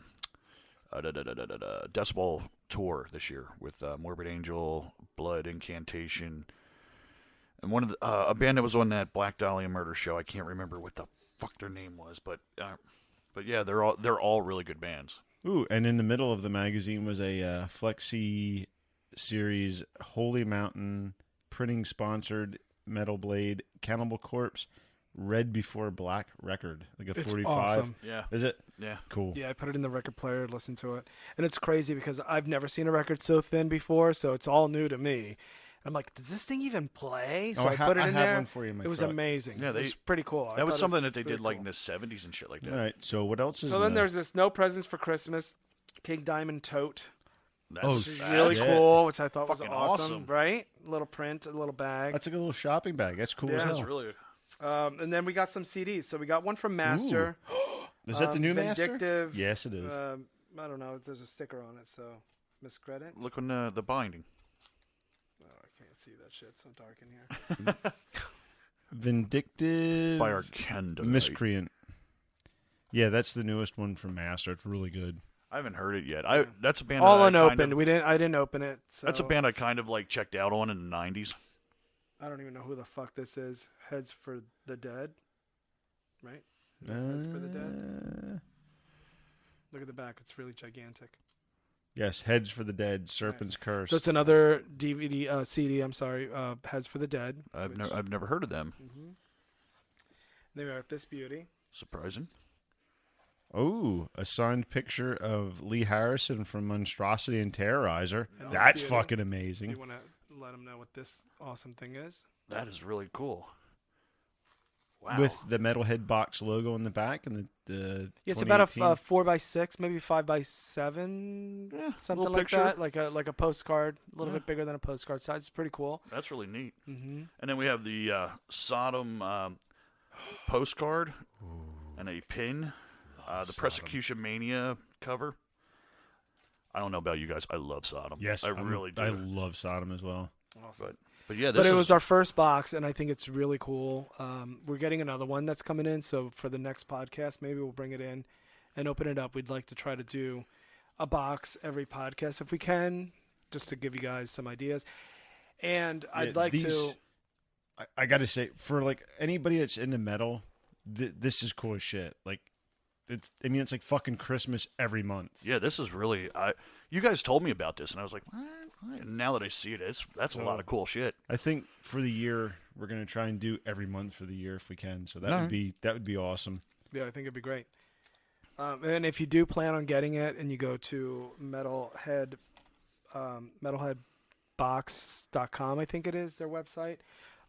[SPEAKER 3] Decibel tour this year with Morbid Angel, Blood Incantation, and one of the, a band that was on that Black Dahlia Murder show. I can't remember what the fuck their name was, but yeah, they're all really good bands.
[SPEAKER 1] Ooh, and in the middle of the magazine was a Flexi series Holy Mountain printing sponsored Metal Blade Cannibal Corpse Red Before Black record, like a
[SPEAKER 2] It's
[SPEAKER 1] 45.
[SPEAKER 2] awesome.
[SPEAKER 3] Yeah,
[SPEAKER 1] Is it?
[SPEAKER 3] yeah.
[SPEAKER 1] Cool.
[SPEAKER 2] Yeah, I put it in the record player, listened to it. And it's crazy because I've never seen a record so thin before, so it's all new to me. I'm like, does this thing even play? So I put it in
[SPEAKER 1] have
[SPEAKER 2] there.
[SPEAKER 1] one for you in my
[SPEAKER 2] It was
[SPEAKER 1] truck.
[SPEAKER 2] amazing.
[SPEAKER 3] Yeah,
[SPEAKER 2] it was pretty cool. I
[SPEAKER 3] That was
[SPEAKER 2] thought it
[SPEAKER 3] something that they
[SPEAKER 2] really
[SPEAKER 3] did like
[SPEAKER 2] cool.
[SPEAKER 3] in the 70s and shit like that.
[SPEAKER 1] All right, so what else is
[SPEAKER 2] So then
[SPEAKER 1] in
[SPEAKER 2] there's this No Presents for Christmas King Diamond tote.
[SPEAKER 3] That's,
[SPEAKER 1] Oh,
[SPEAKER 2] Which is
[SPEAKER 3] that's
[SPEAKER 2] really
[SPEAKER 1] yeah.
[SPEAKER 2] cool, which I thought was
[SPEAKER 3] Fucking
[SPEAKER 2] awesome,
[SPEAKER 3] awesome.
[SPEAKER 2] right? A little print, a little bag.
[SPEAKER 1] That's like a little shopping bag. That's cool
[SPEAKER 2] Yeah.
[SPEAKER 1] as
[SPEAKER 3] That's
[SPEAKER 1] hell.
[SPEAKER 3] really
[SPEAKER 2] And then we got some CDs. So we got one from Master.
[SPEAKER 1] Is that the new Master?
[SPEAKER 2] Vindictive.
[SPEAKER 1] Yes, it is.
[SPEAKER 2] I don't know. There's a sticker on it, so miscredit.
[SPEAKER 3] look on the binding.
[SPEAKER 2] Oh, I can't see that shit. It's so dark in here.
[SPEAKER 1] Vindictive
[SPEAKER 3] By our candlelight.
[SPEAKER 1] Miscreant. Yeah, that's the newest one from Master. It's really good.
[SPEAKER 3] I haven't heard it yet. That's a band.
[SPEAKER 2] All
[SPEAKER 3] that I
[SPEAKER 2] unopened.
[SPEAKER 3] kind of-
[SPEAKER 2] I didn't open it. So
[SPEAKER 3] That's a band I
[SPEAKER 2] it's-
[SPEAKER 3] kind of like checked out on in the 90s.
[SPEAKER 2] I don't even know who the fuck this is. Heads for the Dead, right? Heads for the Dead. Look at the back. It's really gigantic.
[SPEAKER 1] Yes, Heads for the Dead, Serpent's Curse.
[SPEAKER 2] So it's another CD. I'm sorry. Heads for the Dead.
[SPEAKER 3] I've never heard of them.
[SPEAKER 2] Then we got this beauty.
[SPEAKER 3] Surprising.
[SPEAKER 1] Oh, a signed picture of Lee Harrison from Monstrosity and Terrorizer.
[SPEAKER 2] And
[SPEAKER 1] That's
[SPEAKER 2] this beauty.
[SPEAKER 1] fucking
[SPEAKER 2] Do
[SPEAKER 1] amazing.
[SPEAKER 2] you want to let them know what this awesome thing is?
[SPEAKER 3] That is really cool. Wow.
[SPEAKER 1] With the Metalhead box logo on the back and the
[SPEAKER 2] It's about a
[SPEAKER 1] 2018.
[SPEAKER 2] 4x6, maybe 5x7, something
[SPEAKER 3] little
[SPEAKER 2] like
[SPEAKER 3] picture.
[SPEAKER 2] that, like a postcard, a little bit bigger than a postcard size. It's pretty cool.
[SPEAKER 3] That's really neat.
[SPEAKER 2] Mm-hmm.
[SPEAKER 3] And then we have the Sodom postcard and a pin. The Persecution Mania cover. I don't know about you guys. I love Sodom.
[SPEAKER 1] Yes,
[SPEAKER 3] I really do.
[SPEAKER 1] I love Sodom as well.
[SPEAKER 2] Awesome.
[SPEAKER 3] But yeah,
[SPEAKER 2] But it was our first box, and I think it's really cool. We're getting another one that's coming in, so for the next podcast, maybe we'll bring it in and open it up. We'd like to try to do a box every podcast if we can, just to give you guys some ideas. And I'd like to...
[SPEAKER 1] I got to say, for like anybody that's into metal, this is cool as shit. Like, it's like fucking Christmas every month.
[SPEAKER 3] Yeah, this is really. You guys told me about this, and I was like, what? And now that I see it, that's a lot of cool shit.
[SPEAKER 1] I think for the year we're gonna try and do every month for the year if we can. So that
[SPEAKER 3] All
[SPEAKER 1] would be awesome.
[SPEAKER 2] Yeah, I think it'd be great. And if you do plan on getting it, and you go to metalheadbox.com, I think it is their website.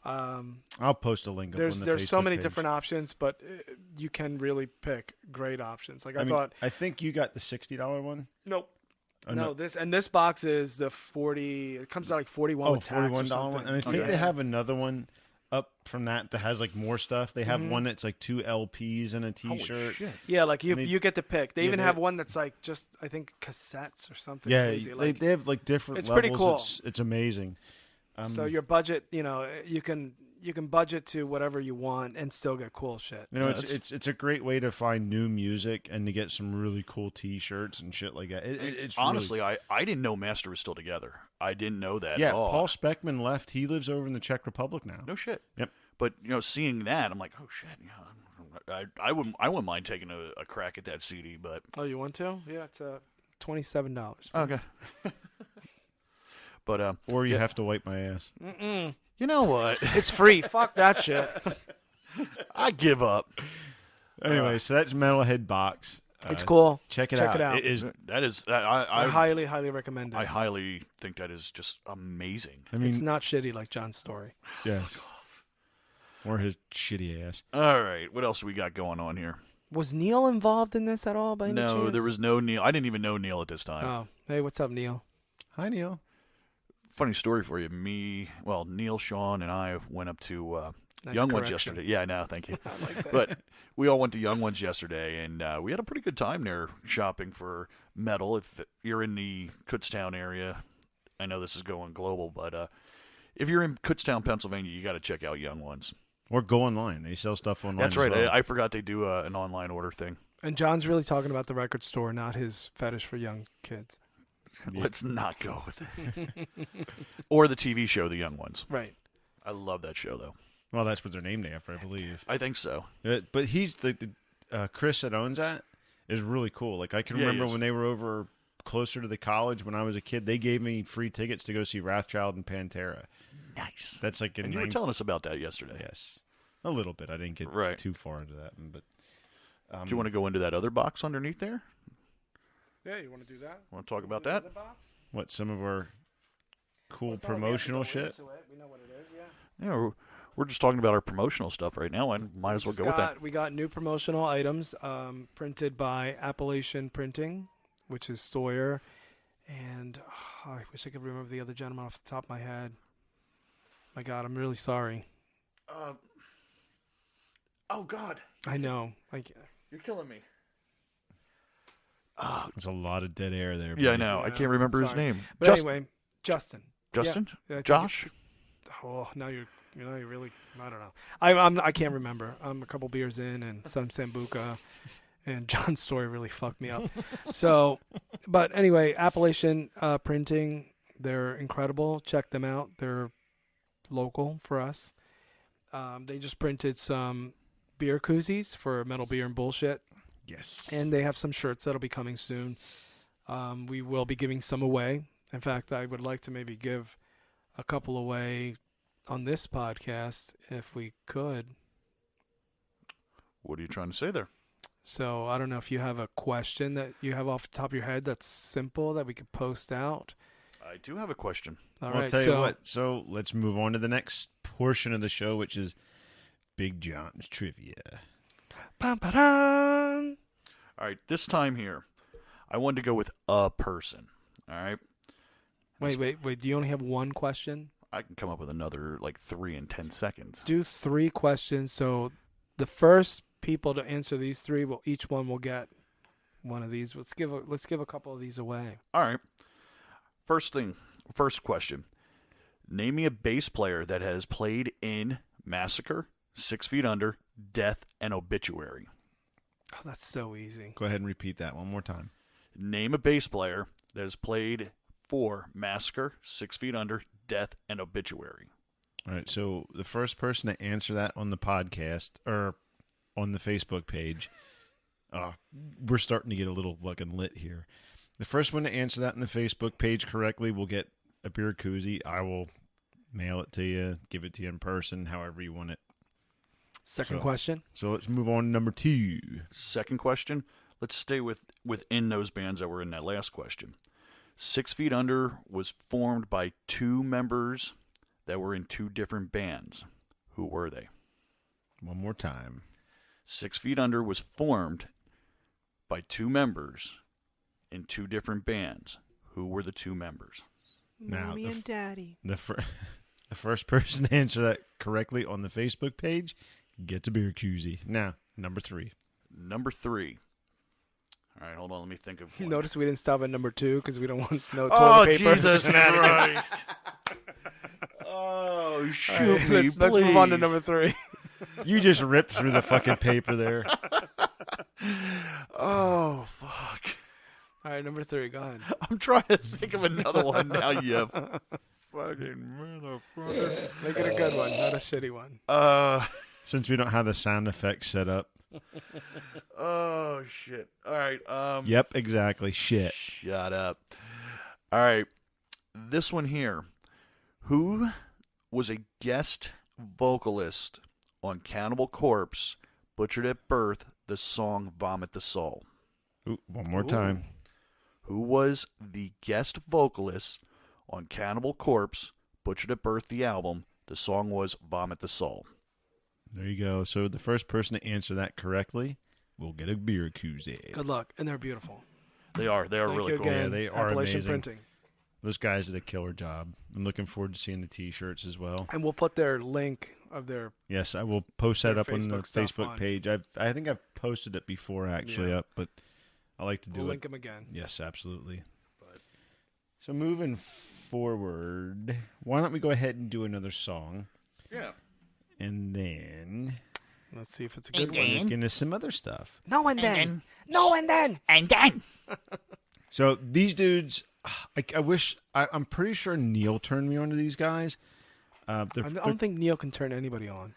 [SPEAKER 1] I'll post a link.
[SPEAKER 2] There's
[SPEAKER 1] up on the
[SPEAKER 2] so
[SPEAKER 1] Facebook
[SPEAKER 2] many
[SPEAKER 1] page.
[SPEAKER 2] different options, but you can really pick great options. Like I
[SPEAKER 1] mean,
[SPEAKER 2] thought,
[SPEAKER 1] I think you got the $60 one.
[SPEAKER 2] nope.
[SPEAKER 1] Oh,
[SPEAKER 2] No, this box is the 40. It comes out like 41 with tax or
[SPEAKER 1] $41
[SPEAKER 2] something.
[SPEAKER 1] one. And I think
[SPEAKER 3] Okay.
[SPEAKER 1] they have another one up from that has like more stuff. They have one that's like 2 LPs and a
[SPEAKER 3] Holy
[SPEAKER 1] T-shirt.
[SPEAKER 3] shit.
[SPEAKER 2] Yeah, like you
[SPEAKER 1] And they-
[SPEAKER 2] you get to pick. They
[SPEAKER 1] yeah,
[SPEAKER 2] even
[SPEAKER 1] they-
[SPEAKER 2] have one that's like just I think cassettes or something.
[SPEAKER 1] Yeah,
[SPEAKER 2] crazy. Like,
[SPEAKER 1] they have like different
[SPEAKER 2] it's
[SPEAKER 1] levels.
[SPEAKER 2] pretty cool.
[SPEAKER 1] It's amazing.
[SPEAKER 2] so your budget, you can budget to whatever you want and still get cool shit.
[SPEAKER 1] You know,
[SPEAKER 3] Yeah,
[SPEAKER 1] it's a great way to find new music and to get some really cool T-shirts and shit like that. It's
[SPEAKER 3] Honestly,
[SPEAKER 1] really,
[SPEAKER 3] I didn't know Master was still together. I didn't know that
[SPEAKER 1] yeah.
[SPEAKER 3] at all.
[SPEAKER 1] Paul Speckman left. He lives over in the Czech Republic now.
[SPEAKER 3] No shit.
[SPEAKER 1] Yep.
[SPEAKER 3] But seeing that, I'm like, oh shit. Yeah, I wouldn't mind taking a crack at that CD, but
[SPEAKER 2] Oh, you want to? Yeah, it's $27.
[SPEAKER 3] okay. But
[SPEAKER 1] Or you have to wipe my ass.
[SPEAKER 2] Mm-mm.
[SPEAKER 3] you know what?
[SPEAKER 2] It's free. Fuck that shit.
[SPEAKER 3] I give up.
[SPEAKER 1] Anyway, so that's Metalhead Box.
[SPEAKER 2] It's cool.
[SPEAKER 1] Check it
[SPEAKER 2] Check
[SPEAKER 1] out.
[SPEAKER 2] it out.
[SPEAKER 3] It is. That is.
[SPEAKER 2] I
[SPEAKER 3] I
[SPEAKER 2] highly, highly recommend it.
[SPEAKER 3] I highly think that is just amazing.
[SPEAKER 1] I mean,
[SPEAKER 2] It's not shitty like John's story.
[SPEAKER 1] yes. Or his shitty ass.
[SPEAKER 3] All right, what else we got going on here?
[SPEAKER 2] Was Neil involved in this at all by any
[SPEAKER 3] No,
[SPEAKER 2] chance?
[SPEAKER 3] there was no Neil. I didn't even know Neil at this time.
[SPEAKER 2] Oh, hey, what's up, Neil?
[SPEAKER 1] Hi, Neil.
[SPEAKER 3] Funny story for you. Neil, Sean, and I went up to
[SPEAKER 2] Nice
[SPEAKER 3] Young Ones
[SPEAKER 2] correction.
[SPEAKER 3] yesterday. Yeah, no, thank you.
[SPEAKER 2] I like that.
[SPEAKER 3] But we all went to Young Ones yesterday, and we had a pretty good time there shopping for metal. If you're in the Kutztown area, I know this is going global, but if you're in Kutztown, Pennsylvania, you got to check out Young Ones.
[SPEAKER 1] Or go online. They sell stuff online.
[SPEAKER 3] That's
[SPEAKER 1] as
[SPEAKER 3] right.
[SPEAKER 1] well.
[SPEAKER 3] I forgot they do an online order thing.
[SPEAKER 2] And John's really talking about the record store, not his fetish for young kids.
[SPEAKER 1] Yeah.
[SPEAKER 3] Let's not go with it. Or the TV show, The Young Ones.
[SPEAKER 2] Right.
[SPEAKER 3] I love that show, though.
[SPEAKER 1] Well, that's what they're named after, I believe.
[SPEAKER 3] I think so.
[SPEAKER 1] But he's the Chris that owns that is really cool. Like I can
[SPEAKER 3] Yeah, he
[SPEAKER 1] remember
[SPEAKER 3] is.
[SPEAKER 1] when they were over closer to the college when I was a kid, they gave me free tickets to go see Wrathchild and Pantera.
[SPEAKER 3] Nice.
[SPEAKER 1] That's like in
[SPEAKER 3] And you were telling us about that yesterday.
[SPEAKER 1] yes, a little bit. I didn't get
[SPEAKER 3] Right.
[SPEAKER 1] too far into that, but
[SPEAKER 3] Do you want to go into that other box underneath there?
[SPEAKER 2] Yeah, you want to do that?
[SPEAKER 3] Want to talk about that?
[SPEAKER 1] what some of our cool promotional shit?
[SPEAKER 2] We know what it is, yeah.
[SPEAKER 3] Yeah, we're just talking about our promotional stuff right now. I might as well go with that.
[SPEAKER 2] We got new promotional items printed by Appalachian Printing, which is Sawyer. And I wish I could remember the other gentleman off the top of my head. My God, I'm really sorry.
[SPEAKER 3] Oh, God.
[SPEAKER 2] I know.
[SPEAKER 3] You're killing me.
[SPEAKER 1] There's a lot of dead air there.
[SPEAKER 3] Yeah, I
[SPEAKER 1] buddy.
[SPEAKER 3] know. I
[SPEAKER 2] Yeah,
[SPEAKER 3] can't remember his
[SPEAKER 2] sorry.
[SPEAKER 3] name.
[SPEAKER 2] But anyway, Justin.
[SPEAKER 3] Justin?
[SPEAKER 2] Yeah, I think
[SPEAKER 3] Josh?
[SPEAKER 2] Oh, now you're really. I don't know. I can't remember. I'm a couple beers in, and some sambuca, and John's story really fucked me up. So, but anyway, Appalachian Printing, they're incredible. Check them out. They're local for us. They just printed some beer koozies for Metal Beer and Bullshit,
[SPEAKER 1] Yes.
[SPEAKER 2] and they have some shirts that'll be coming soon. We will be giving some away. In fact, I would like to maybe give a couple away on this podcast if we could.
[SPEAKER 3] What are you trying to say there?
[SPEAKER 2] So I don't know if you have a question that you have off the top of your head that's simple that we could post out.
[SPEAKER 3] I do have a question.
[SPEAKER 2] All
[SPEAKER 1] Well,
[SPEAKER 2] right.
[SPEAKER 1] I'll tell you what. So let's move on to the next portion of the show, which is Big John's Trivia.
[SPEAKER 2] Pam-pa-dam.
[SPEAKER 3] All right, this time here, I wanted to go with a person. All right?
[SPEAKER 2] Wait. Do you only have one question?
[SPEAKER 3] I can come up with another, 3 in 10 seconds.
[SPEAKER 2] Do 3 questions. So the first people to answer these 3, each one will get one of these. Let's give a couple of these away.
[SPEAKER 3] All right. First question. Name me a bass player that has played in Massacre, 6 Feet Under, Death, and Obituary.
[SPEAKER 2] Oh, that's so easy.
[SPEAKER 1] Go ahead and repeat that one more time.
[SPEAKER 3] Name a bass player that has played for Massacre, 6 Feet Under, Death, and Obituary.
[SPEAKER 1] All right, so the first person to answer that on the podcast or on the Facebook page, we're starting to get a little fucking lit here. The first one to answer that on the Facebook page correctly will get a beer koozie. I will mail it to you, give it to you in person, however you want it.
[SPEAKER 2] Second question.
[SPEAKER 1] So let's move on to number 2.
[SPEAKER 3] Second question. Let's stay within those bands that were in that last question. 6 Feet Under was formed by 2 members that were in 2 different bands. Who were they?
[SPEAKER 1] One more time.
[SPEAKER 3] 6 Feet Under was formed by 2 members in 2 different bands. Who were the 2 members?
[SPEAKER 1] Now,
[SPEAKER 2] Mommy and Daddy.
[SPEAKER 1] The first person to answer that correctly on the Facebook page gets a beer koozie. Now, number 3.
[SPEAKER 3] Number 3. All right, hold on. Let me think of one.
[SPEAKER 2] Notice we didn't stop at number 2 because we don't want no
[SPEAKER 3] Oh,
[SPEAKER 2] toilet paper.
[SPEAKER 3] Jesus Christ. Oh, shoot
[SPEAKER 2] All right,
[SPEAKER 3] me,
[SPEAKER 2] let's move on to
[SPEAKER 3] please.
[SPEAKER 2] number 3.
[SPEAKER 1] You just ripped through the fucking paper there.
[SPEAKER 3] Oh, fuck.
[SPEAKER 2] All right, number 3. Go ahead.
[SPEAKER 3] I'm trying to think of another one now, you fucking motherfucker.
[SPEAKER 2] Make it a good one, not a shitty one.
[SPEAKER 1] Since we don't have the sound effects set up.
[SPEAKER 3] Oh, shit. All right.
[SPEAKER 1] Yep, exactly. Shit.
[SPEAKER 3] Shut up. All right. This one here. Who was a guest vocalist on Cannibal Corpse, Butchered at Birth, the song Vomit the Soul?
[SPEAKER 1] Ooh, one more time.
[SPEAKER 3] Who was the guest vocalist on Cannibal Corpse, Butchered at Birth, the album? The song was Vomit the Soul.
[SPEAKER 1] There you go. So the first person to answer that correctly will get a beer koozie.
[SPEAKER 2] Good luck, and they're beautiful.
[SPEAKER 3] They are. They are
[SPEAKER 2] Thank
[SPEAKER 3] really
[SPEAKER 2] you
[SPEAKER 3] cool.
[SPEAKER 2] again.
[SPEAKER 1] Yeah, they are
[SPEAKER 2] Appalachian
[SPEAKER 1] amazing.
[SPEAKER 2] Printing.
[SPEAKER 1] Those guys did a killer job. I'm looking forward to seeing the T-shirts as well.
[SPEAKER 2] And we'll put their link of their.
[SPEAKER 1] Yes, I will post that
[SPEAKER 2] Their
[SPEAKER 1] up on the
[SPEAKER 2] Facebook stuff
[SPEAKER 1] Facebook
[SPEAKER 2] on.
[SPEAKER 1] page. I think I've posted it before actually
[SPEAKER 2] Yeah.
[SPEAKER 1] up, but I like to do
[SPEAKER 2] We'll
[SPEAKER 1] it.
[SPEAKER 2] link them again.
[SPEAKER 1] Yes, absolutely. So moving forward, why don't we go ahead and do another song,
[SPEAKER 3] Yeah.
[SPEAKER 1] and then
[SPEAKER 2] Let's see if it's a good one.
[SPEAKER 1] look into some other stuff.
[SPEAKER 2] No and then. No and then.
[SPEAKER 3] And then.
[SPEAKER 1] So these dudes, I wish I'm pretty sure Neil turned me on to these guys.
[SPEAKER 2] I don't think Neil can turn anybody on.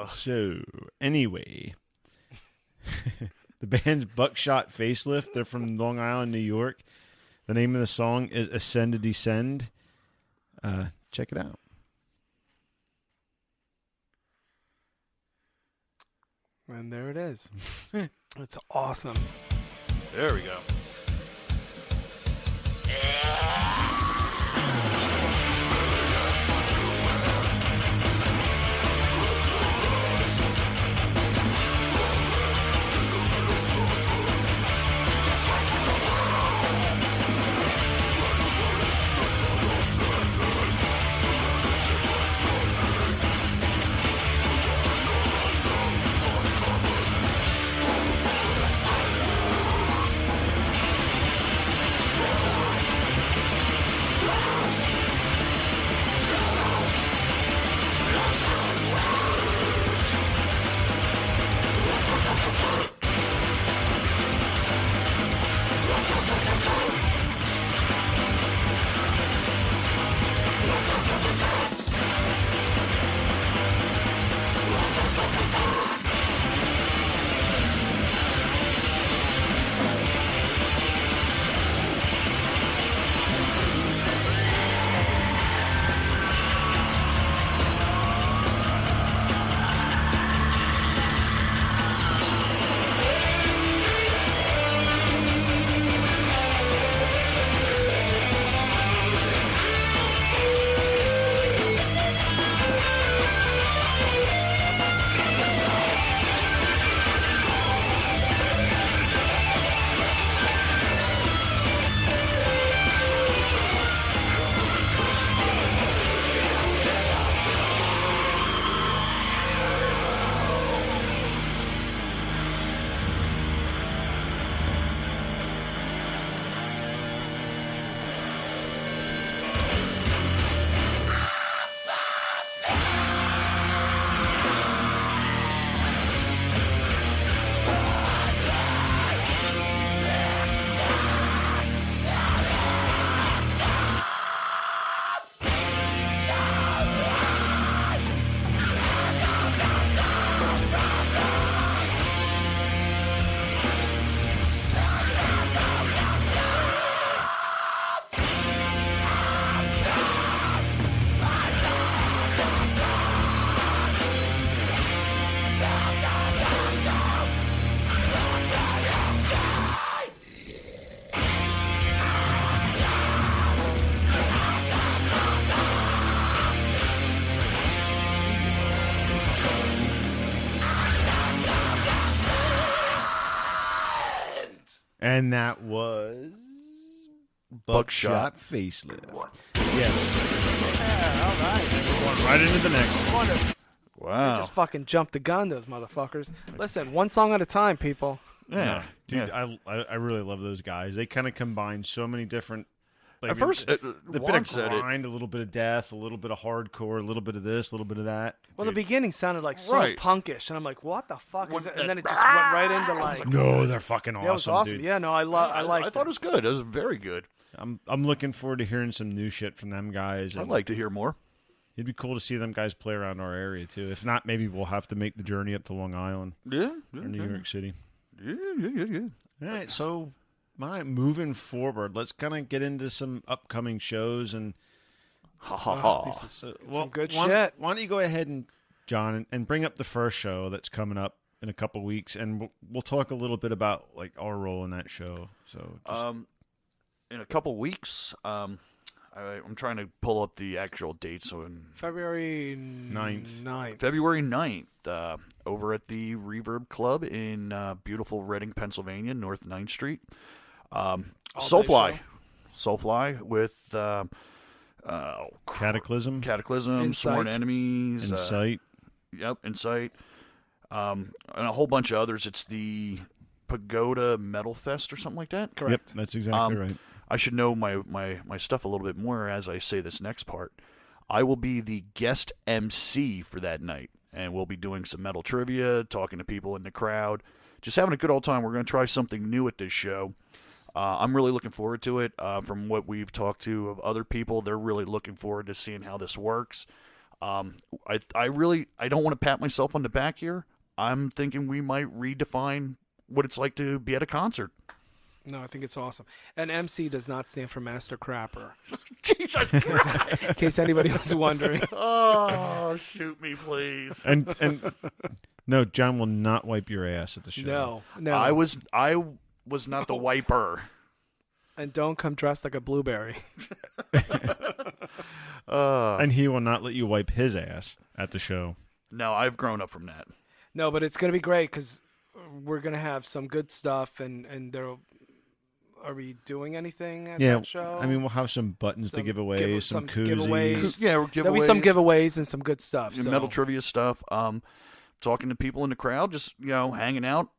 [SPEAKER 1] So anyway, the band's Buckshot Facelift. They're from Long Island, New York. The name of the song is "Ascend to Descend." Check it out.
[SPEAKER 2] And there it is. It's awesome.
[SPEAKER 3] There we go.
[SPEAKER 1] And that was
[SPEAKER 3] Buckshot.
[SPEAKER 1] Facelift. Yes.
[SPEAKER 2] Yeah, all right.
[SPEAKER 1] We're going right into the next one.
[SPEAKER 2] They
[SPEAKER 3] Wow.
[SPEAKER 2] just fucking jumped the gun, those motherfuckers. Listen, one song at a time, people.
[SPEAKER 3] Yeah.
[SPEAKER 1] Dude,
[SPEAKER 3] Yeah.
[SPEAKER 1] I really love those guys. They kind of combine so many different. Like,
[SPEAKER 3] At first,
[SPEAKER 1] the bit
[SPEAKER 3] Juan
[SPEAKER 1] of
[SPEAKER 3] said it.
[SPEAKER 1] grind, a little bit of death, a little bit of hardcore, a little bit of this, a little bit of that.
[SPEAKER 2] Well, the
[SPEAKER 1] Dude.
[SPEAKER 2] beginning sounded like so
[SPEAKER 3] Right.
[SPEAKER 2] punkish, and I'm like, what the fuck
[SPEAKER 3] When
[SPEAKER 2] is it?
[SPEAKER 3] that-
[SPEAKER 2] And then it just went right into like,
[SPEAKER 1] No, they're fucking awesome,
[SPEAKER 2] that was awesome.
[SPEAKER 1] dude.
[SPEAKER 2] Yeah, no, I like.
[SPEAKER 3] I thought it was good. It was very good.
[SPEAKER 1] I'm looking forward to hearing some new shit from them guys.
[SPEAKER 3] I'd
[SPEAKER 1] and
[SPEAKER 3] like to hear more.
[SPEAKER 1] It'd be cool to see them guys play around our area too. If not, maybe we'll have to make the journey up to Long Island
[SPEAKER 3] Yeah.
[SPEAKER 1] or New York City.
[SPEAKER 3] Yeah.
[SPEAKER 1] All right, so moving forward, let's kind of get into some upcoming shows and
[SPEAKER 3] Ha ha ha.
[SPEAKER 2] This is
[SPEAKER 1] so,
[SPEAKER 2] some good
[SPEAKER 1] why,
[SPEAKER 2] shit.
[SPEAKER 1] Why don't you go ahead and John and bring up the first show that's coming up in a couple weeks, and we'll talk a little bit about like our role in that show. So just,
[SPEAKER 3] In a couple weeks, I'm trying to pull up the actual date. So in
[SPEAKER 2] February
[SPEAKER 1] 9th.
[SPEAKER 3] February 9th, over at the Reverb Club in beautiful Reading, Pennsylvania, North 9th Street. Soulfly. Soulfly with
[SPEAKER 1] Cataclysm,
[SPEAKER 3] Cataclysm, Sworn
[SPEAKER 2] Insight.
[SPEAKER 3] Enemies.
[SPEAKER 1] Insight.
[SPEAKER 3] Yep, Insight. And a whole bunch of others. It's the Pagoda Metal Fest or something like that.
[SPEAKER 2] Correct.
[SPEAKER 1] Yep, that's exactly right.
[SPEAKER 3] I should know my stuff a little bit more as I say this next part. I will be the guest MC for that night, and we'll be doing some metal trivia, talking to people in the crowd, just having a good old time. We're going to try something new at this show. I'm really looking forward to it. From what we've talked to of other people, they're really looking forward to seeing how this works. I don't want to pat myself on the back here. I'm thinking we might redefine what it's like to be at a concert.
[SPEAKER 2] No, I think it's awesome. And MC does not stand for Master Crapper,
[SPEAKER 3] Jesus Christ!
[SPEAKER 2] in case anybody was wondering.
[SPEAKER 3] Oh, shoot me, please.
[SPEAKER 1] And no, John will not wipe your ass at the show.
[SPEAKER 2] No.
[SPEAKER 3] I was not the wiper.
[SPEAKER 2] And don't come dressed like a blueberry.
[SPEAKER 1] And he will not let you wipe his ass at the show.
[SPEAKER 3] No, I've grown up from that.
[SPEAKER 2] No, but it's going to be great because we're going to have some good stuff. And there, are we doing anything at that show?
[SPEAKER 1] I mean, we'll have some buttons to give away, some koozies.
[SPEAKER 2] giveaways.
[SPEAKER 3] Yeah, we're giveaways.
[SPEAKER 2] There'll be some giveaways and some good stuff. So.
[SPEAKER 3] Metal trivia stuff. Talking to people in the crowd, just hanging out,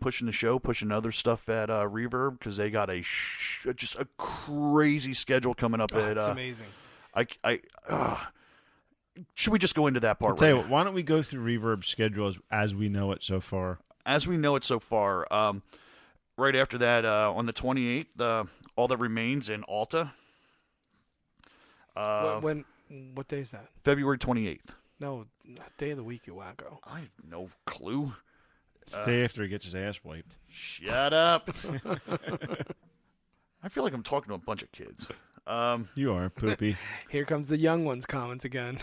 [SPEAKER 3] pushing the show, pushing other stuff at Reverb because they got just a crazy schedule coming up.
[SPEAKER 2] It's amazing.
[SPEAKER 3] Should we just go into that part?
[SPEAKER 1] I'll tell you
[SPEAKER 3] right
[SPEAKER 1] what, why don't we go through Reverb's schedule as we know it so far?
[SPEAKER 3] As we know it so far, right after that, on the 28th, All That Remains in Alta.
[SPEAKER 2] What day is that?
[SPEAKER 3] February 28th.
[SPEAKER 2] No, day of the week, you wacko.
[SPEAKER 3] I have no clue.
[SPEAKER 1] It's the day after he gets his ass wiped.
[SPEAKER 3] Shut up. I feel like I'm talking to a bunch of kids.
[SPEAKER 1] You are, Poopy.
[SPEAKER 2] Here comes the young ones comments again.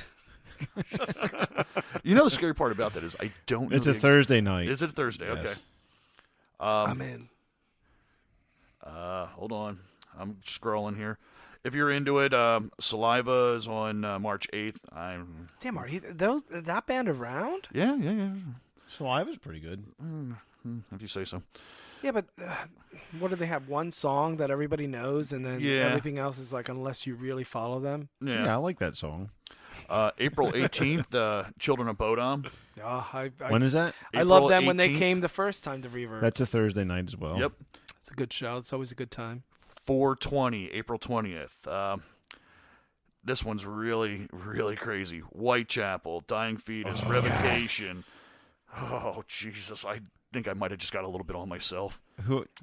[SPEAKER 3] You know the scary part about that is I don't know.
[SPEAKER 1] It's a Thursday night.
[SPEAKER 3] Is it a Thursday?
[SPEAKER 1] Yes.
[SPEAKER 3] Okay.
[SPEAKER 2] I'm in.
[SPEAKER 3] Hold on. I'm scrolling here. If you're into it, Saliva is on March 8th.
[SPEAKER 2] Damn, are that band around?
[SPEAKER 3] Yeah.
[SPEAKER 1] Saliva's pretty good.
[SPEAKER 3] If you say so.
[SPEAKER 2] Yeah, but what do they have? One song that everybody knows, and then
[SPEAKER 3] Yeah.
[SPEAKER 2] everything else is like unless you really follow them.
[SPEAKER 1] Yeah, I like that song.
[SPEAKER 3] April 18th, Children of Bodom.
[SPEAKER 1] When is that?
[SPEAKER 2] I love
[SPEAKER 3] April
[SPEAKER 2] them when they
[SPEAKER 3] 18th.
[SPEAKER 2] came the first time to Reverb.
[SPEAKER 1] That's a Thursday night as well.
[SPEAKER 3] Yep.
[SPEAKER 2] It's a good show. It's always a good time.
[SPEAKER 3] 420, April 20th. This one's really, really crazy. Whitechapel, Dying Fetus, Revocation. Yes. Oh, Jesus. I think I might have just got a little bit on myself.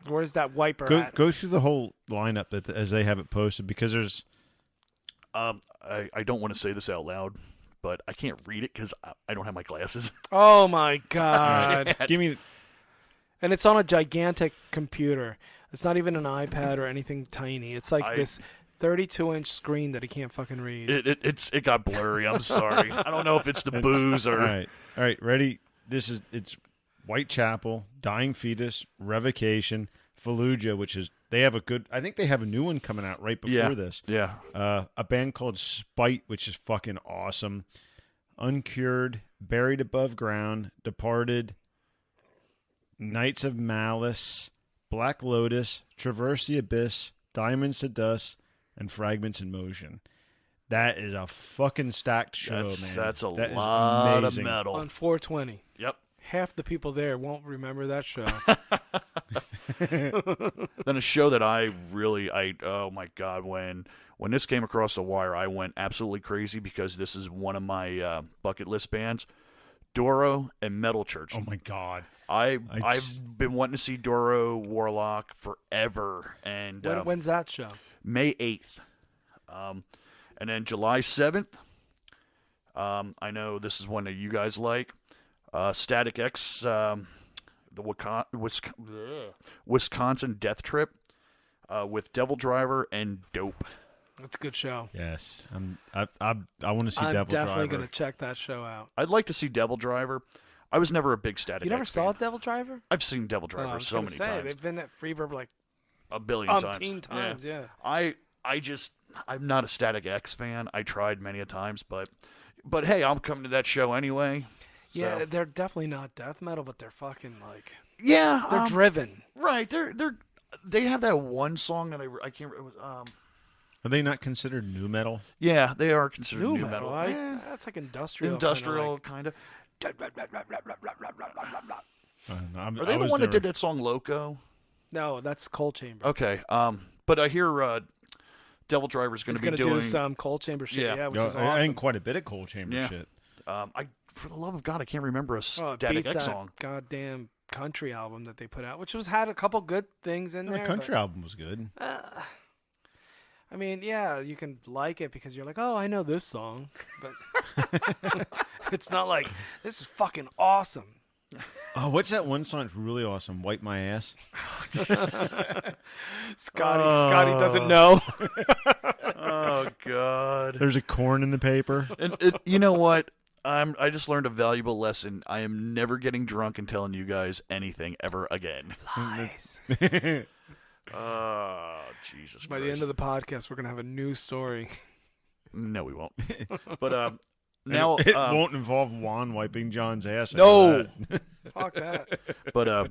[SPEAKER 2] Where's that wiper at?
[SPEAKER 1] Go through the whole lineup as they have it posted because there's.
[SPEAKER 3] I don't want to say this out loud, but I can't read it because I don't have my glasses.
[SPEAKER 2] Oh, my God.
[SPEAKER 1] Give me.
[SPEAKER 2] And it's on a gigantic computer. It's not even an iPad or anything tiny. It's like this 32-inch screen that he can't fucking read.
[SPEAKER 3] It got blurry. I'm sorry. I don't know if it's the booze or.
[SPEAKER 1] All right, ready? It's Whitechapel, Dying Fetus, Revocation, Fallujah, which is I think they have a new one coming out right before this.
[SPEAKER 3] Yeah.
[SPEAKER 1] A band called Spite, which is fucking awesome. Uncured, Buried Above Ground, Departed, Knights of Malice, Black Lotus, Traverse the Abyss, Diamonds to Dust, and Fragments in Motion. That is a fucking stacked show, man.
[SPEAKER 3] That's a
[SPEAKER 1] That is
[SPEAKER 3] lot of
[SPEAKER 1] amazing.
[SPEAKER 3] metal.
[SPEAKER 2] On 420.
[SPEAKER 3] Yep.
[SPEAKER 2] Half the people there won't remember that show.
[SPEAKER 3] Then a show that oh my God, when this came across the wire, I went absolutely crazy because this is one of my bucket list bands, Doro and Metal Church.
[SPEAKER 1] Oh my God.
[SPEAKER 3] I've been wanting to see Doro Warlock forever, and
[SPEAKER 2] When's that show?
[SPEAKER 3] May 8th. And then July 7th, I know this is one that you guys like, Static X, the Wisconsin Death Trip with Devil Driver and Dope.
[SPEAKER 2] That's a good show.
[SPEAKER 1] Yes. I want to see Devil Driver.
[SPEAKER 2] I'm definitely going to check that show out.
[SPEAKER 3] I'd like to see Devil Driver. I was never a big Static X
[SPEAKER 2] You never
[SPEAKER 3] fan.
[SPEAKER 2] saw Devil Driver?
[SPEAKER 3] I've seen Devil Driver so many times.
[SPEAKER 2] They've been at Freeburg like
[SPEAKER 3] a billion
[SPEAKER 2] times, yeah.
[SPEAKER 3] I'm not a Static X fan. I tried many a times, but hey, I'll come to that show anyway.
[SPEAKER 2] Yeah,
[SPEAKER 3] so.
[SPEAKER 2] they're definitely not death metal, but they're fucking like
[SPEAKER 3] they're
[SPEAKER 2] driven.
[SPEAKER 3] Right. They have that one song that I can't remember.
[SPEAKER 1] Are they not considered new metal?
[SPEAKER 3] Yeah, they are considered
[SPEAKER 2] New
[SPEAKER 3] new metal.
[SPEAKER 2] That's like industrial.
[SPEAKER 3] Industrial kind of.
[SPEAKER 1] I don't know.
[SPEAKER 3] Are they the one that did that song Loco?
[SPEAKER 2] No, that's Coal Chamber.
[SPEAKER 3] Okay. But I hear Devil Driver's going to be doing
[SPEAKER 2] some Coal Chamber shit. Yeah, which is awesome.
[SPEAKER 1] And quite a bit of Coal Chamber shit.
[SPEAKER 3] For the love of God, I can't remember a Static
[SPEAKER 2] beats
[SPEAKER 3] X
[SPEAKER 2] that
[SPEAKER 3] song.
[SPEAKER 2] Goddamn country album that they put out, which had a couple good things in there.
[SPEAKER 1] The country album was good.
[SPEAKER 2] I mean, yeah, you can like it because you're like, oh, I know this song, but it's not like this is fucking awesome.
[SPEAKER 1] Oh, what's that one song that's really awesome? Wipe My Ass.
[SPEAKER 2] Scotty doesn't know.
[SPEAKER 3] Oh God!
[SPEAKER 1] There's a corn in the paper.
[SPEAKER 3] And you know what? I just learned a valuable lesson. I am never getting drunk and telling you guys anything ever again.
[SPEAKER 2] Lies.
[SPEAKER 3] Oh, Jesus
[SPEAKER 2] By
[SPEAKER 3] Christ.
[SPEAKER 2] the end of the podcast, we're gonna have a new story.
[SPEAKER 3] No, we won't. But now
[SPEAKER 1] it won't involve Juan wiping John's ass.
[SPEAKER 2] No. Fuck that.
[SPEAKER 3] But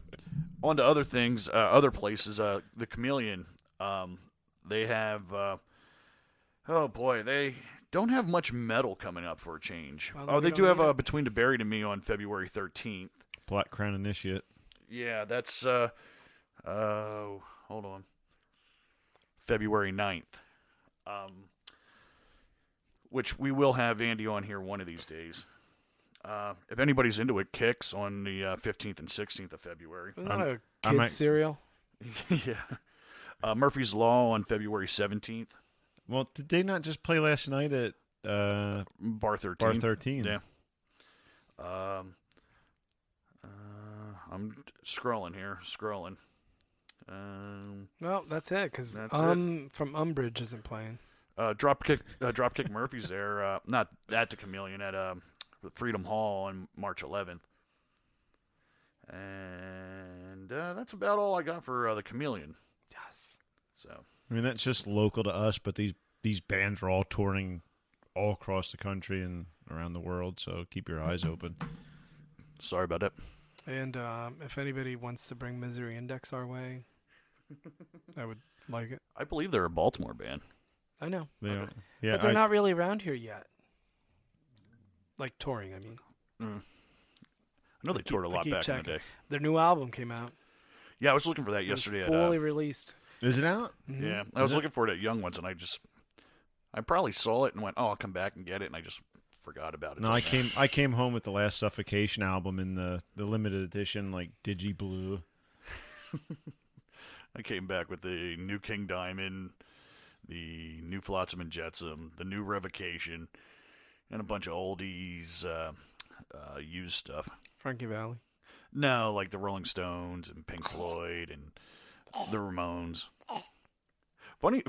[SPEAKER 3] on to other things, other places. The Chameleon, they have. Oh boy, they don't have much metal coming up for a change.
[SPEAKER 2] Well,
[SPEAKER 3] they do have Between the Buried and Me on February 13th.
[SPEAKER 1] Black Crown Initiate.
[SPEAKER 3] Yeah, that's hold on. February 9th. Which we will have Andy on here one of these days. If anybody's into it, Kicks on the 15th and 16th of February.
[SPEAKER 2] Isn't that a kid cereal?
[SPEAKER 3] Yeah. Murphy's Law on February 17th.
[SPEAKER 1] Well, did they not just play last night at
[SPEAKER 3] Bar 13?
[SPEAKER 1] Bar 13.
[SPEAKER 3] Yeah. I'm scrolling here.
[SPEAKER 2] Well, that's it, because from Umbridge isn't playing.
[SPEAKER 3] Dropkick Murphys there. Not at the Chameleon, at Freedom Hall on March 11th. And that's about all I got for the Chameleon.
[SPEAKER 2] Yes.
[SPEAKER 3] So.
[SPEAKER 1] I mean, that's just local to us, but these bands are all touring all across the country and around the world, so keep your eyes open.
[SPEAKER 3] Sorry about that.
[SPEAKER 2] And if anybody wants to bring Misery Index our way, I would like it.
[SPEAKER 3] I believe they're a Baltimore band.
[SPEAKER 2] I know.
[SPEAKER 1] Yeah,
[SPEAKER 2] but they're not really around here yet. Like touring, I mean.
[SPEAKER 3] I know they toured a lot back in the day.
[SPEAKER 2] Their new album came out.
[SPEAKER 3] Yeah, I was looking for that yesterday.
[SPEAKER 2] It was fully released.
[SPEAKER 1] Is it out?
[SPEAKER 2] Mm-hmm.
[SPEAKER 3] Yeah, I was looking for it at Young Ones, and I probably saw it and went, "Oh, I'll come back and get it," and I just forgot about it.
[SPEAKER 1] No, I came home with the Last Suffocation album in the limited edition, like Digi Blue.
[SPEAKER 3] I came back with the new King Diamond, the new Flotsam and Jetsam, the new Revocation, and a bunch of oldies, used stuff.
[SPEAKER 2] Frankie Valli.
[SPEAKER 3] No, like the Rolling Stones and Pink Floyd and the Ramones.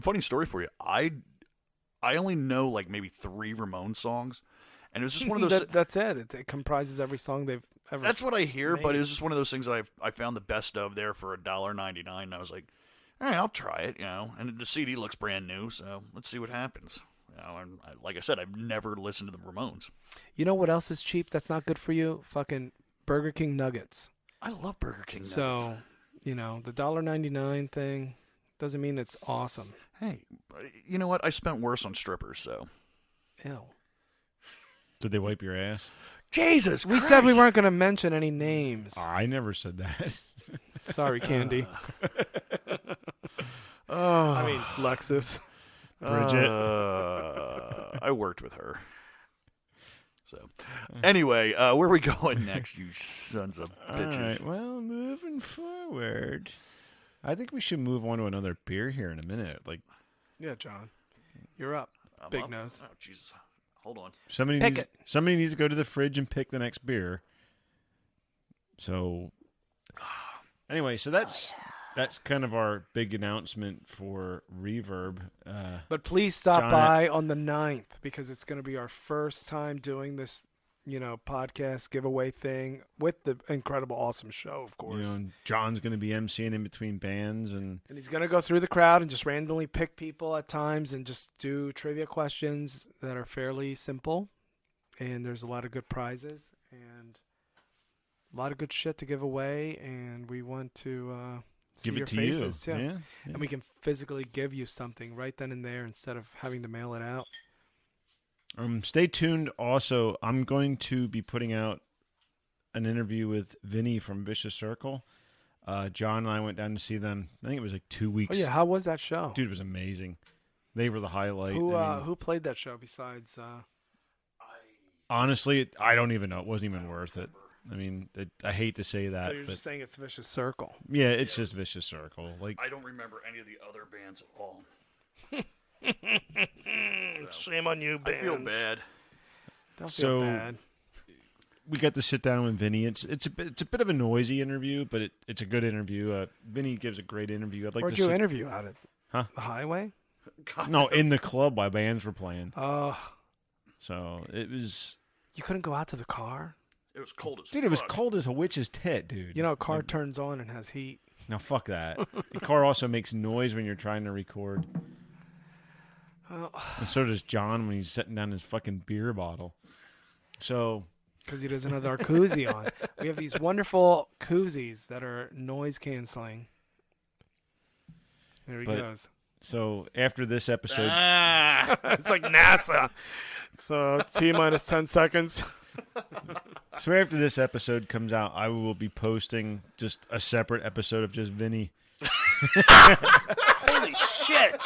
[SPEAKER 3] Funny story for you. I only know like maybe 3 Ramones songs, and it was just one of those.
[SPEAKER 2] That's it. It comprises every song they've ever.
[SPEAKER 3] That's what I hear,
[SPEAKER 2] made.
[SPEAKER 3] but it was just one of those things that I found the best of there for $1.99. And I was like, all right, I'll try it, And the CD looks brand new, so let's see what happens. And like I said, I've never listened to the Ramones.
[SPEAKER 2] You know what else is cheap? That's not good for you. Fucking Burger King nuggets.
[SPEAKER 3] I love Burger King nuggets.
[SPEAKER 2] So, the $1.99 thing doesn't mean it's awesome.
[SPEAKER 3] Hey, you know what? I spent worse on strippers, so.
[SPEAKER 2] Ew.
[SPEAKER 1] Did they wipe your ass?
[SPEAKER 3] Jesus
[SPEAKER 2] We
[SPEAKER 3] Christ.
[SPEAKER 2] said we weren't going to mention any names.
[SPEAKER 1] I never said that.
[SPEAKER 2] Sorry, Candy. I mean, Lexus.
[SPEAKER 1] Bridget.
[SPEAKER 3] I worked with her. So, anyway, where are we going next, you sons of bitches?
[SPEAKER 1] All right, well, moving forward, I think we should move on to another beer here in a minute. Like,
[SPEAKER 2] Yeah, John. You're up.
[SPEAKER 3] I'm
[SPEAKER 2] Big
[SPEAKER 3] up.
[SPEAKER 2] nose.
[SPEAKER 3] Oh, Jesus. Hold on.
[SPEAKER 1] somebody needs to go to the fridge and pick the next beer. So, anyway, so that's kind of our big announcement for Reverb.
[SPEAKER 2] But please stop
[SPEAKER 1] John,
[SPEAKER 2] by on the 9th because it's going to be our first time doing this, podcast giveaway thing with the incredible, awesome show, of course.
[SPEAKER 1] and John's going to be emceeing in between bands, and
[SPEAKER 2] And he's going to go through the crowd and just randomly pick people at times and just do trivia questions that are fairly simple. And there's a lot of good prizes and a lot of good shit to give away. And we want to see
[SPEAKER 1] give
[SPEAKER 2] your
[SPEAKER 1] it to
[SPEAKER 2] faces,
[SPEAKER 1] you.
[SPEAKER 2] too.
[SPEAKER 1] Yeah.
[SPEAKER 2] And we can physically give you something right then and there instead of having to mail it out.
[SPEAKER 1] Stay tuned. Also, I'm going to be putting out an interview with Vinny from Vicious Circle. John and I went down to see them. I think it was like 2 weeks.
[SPEAKER 2] Oh, yeah. How was that show?
[SPEAKER 1] Dude, it was amazing. They were the highlight.
[SPEAKER 2] Who played that show besides...
[SPEAKER 1] honestly, I don't even know. It wasn't even worth it. I mean, I hate to say that.
[SPEAKER 2] So you're
[SPEAKER 1] but
[SPEAKER 2] just saying it's Vicious Circle.
[SPEAKER 1] yeah, it's just Vicious Circle. Like,
[SPEAKER 3] I don't remember any of the other bands at all.
[SPEAKER 2] Shame on you, bands.
[SPEAKER 3] I feel bad.
[SPEAKER 2] Don't
[SPEAKER 1] So-
[SPEAKER 2] feel bad.
[SPEAKER 1] we got to sit down with Vinny. It's a bit of a noisy interview, but it's a good interview. Vinny gives a great interview. I'd like
[SPEAKER 2] Where'd
[SPEAKER 1] to
[SPEAKER 2] you
[SPEAKER 1] sit,
[SPEAKER 2] interview at it?
[SPEAKER 1] Huh?
[SPEAKER 2] The highway?
[SPEAKER 1] No, in the club while bands were playing.
[SPEAKER 2] Oh,
[SPEAKER 1] So it was,
[SPEAKER 2] you couldn't go out to the car?
[SPEAKER 3] It was cold as
[SPEAKER 1] dude. It was
[SPEAKER 3] fuck.
[SPEAKER 1] cold as a witch's tit, dude.
[SPEAKER 2] You know, a car turns on and has heat.
[SPEAKER 1] Now fuck that. The car also makes noise when you're trying to record,
[SPEAKER 2] Well,
[SPEAKER 1] and so does John when he's setting down his fucking beer bottle. So
[SPEAKER 2] because he doesn't have our koozie on. We have these wonderful koozies that are noise canceling. There he
[SPEAKER 1] But-
[SPEAKER 2] goes.
[SPEAKER 1] So after this episode,
[SPEAKER 2] It's like NASA. So T minus 10 seconds.
[SPEAKER 1] so after this episode comes out, I will be posting just a separate episode of just Vinny.
[SPEAKER 2] Holy shit.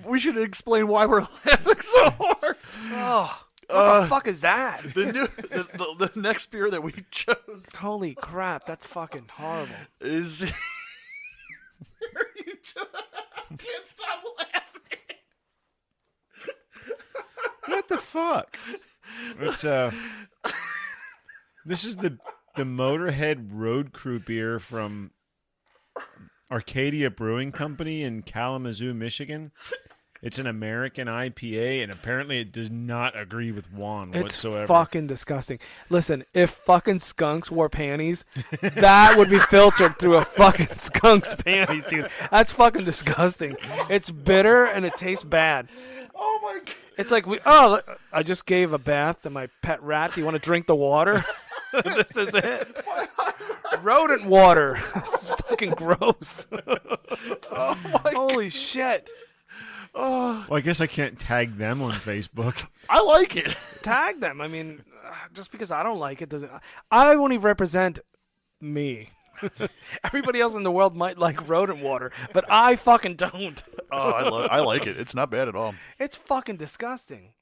[SPEAKER 3] We should explain why we're laughing so hard.
[SPEAKER 2] Oh, what the fuck is that?
[SPEAKER 3] The next beer that we chose
[SPEAKER 2] Holy crap, that's fucking horrible.
[SPEAKER 3] is. I can't stop laughing.
[SPEAKER 1] What the fuck? It's this is the Motorhead Road Crew beer from Arcadia Brewing Company in Kalamazoo, Michigan. It's an American IPA, and apparently it does not agree with Juan
[SPEAKER 2] It's
[SPEAKER 1] whatsoever.
[SPEAKER 2] fucking disgusting. Listen, if fucking skunks wore panties, that would be filtered through a fucking skunk's panties, dude. That's fucking disgusting. It's bitter and it tastes bad.
[SPEAKER 3] Oh my god.
[SPEAKER 2] It's like I just gave a bath to my pet rat. Do you want to drink the water? This is it. Rodent water. This is fucking gross. Holy shit.
[SPEAKER 1] Well, I guess I can't tag them on Facebook.
[SPEAKER 3] I like it.
[SPEAKER 2] Tag them. I mean, just because I don't like it doesn't. I only represent me. Everybody else in the world might like rodent water, but I fucking don't.
[SPEAKER 3] Oh, I like it. It's not bad at all.
[SPEAKER 2] It's fucking disgusting.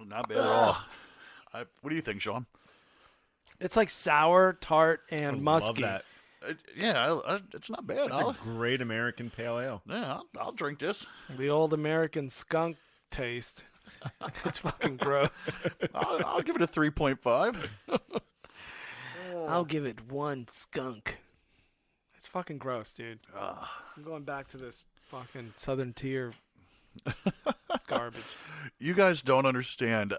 [SPEAKER 3] Not bad at all. What do you think, Sean?
[SPEAKER 2] It's like sour, tart, and musky.
[SPEAKER 1] Love that.
[SPEAKER 3] It's not bad.
[SPEAKER 1] It's a great American pale ale.
[SPEAKER 3] Yeah, I'll drink this.
[SPEAKER 2] The old American skunk taste. It's fucking gross.
[SPEAKER 3] I'll give it a 3.5.
[SPEAKER 2] I'll give it one skunk. It's fucking gross, dude. I'm going back to this fucking Southern Tier garbage.
[SPEAKER 3] You guys don't understand.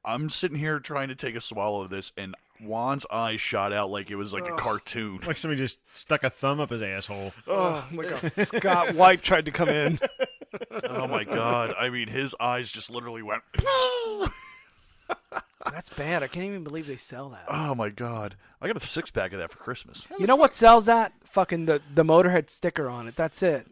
[SPEAKER 3] I'm sitting here trying to take a swallow of this, and Juan's eyes shot out like it was like a cartoon.
[SPEAKER 1] Like somebody just stuck a thumb up his asshole.
[SPEAKER 2] Oh, like a Scott White tried to come in.
[SPEAKER 3] Oh my god! I mean, his eyes just literally went.
[SPEAKER 2] That's bad. I can't even believe they sell that.
[SPEAKER 3] Oh my God! I got a 6-pack of that for Christmas.
[SPEAKER 2] You know what sells that? Fucking the Motorhead sticker on it. That's it.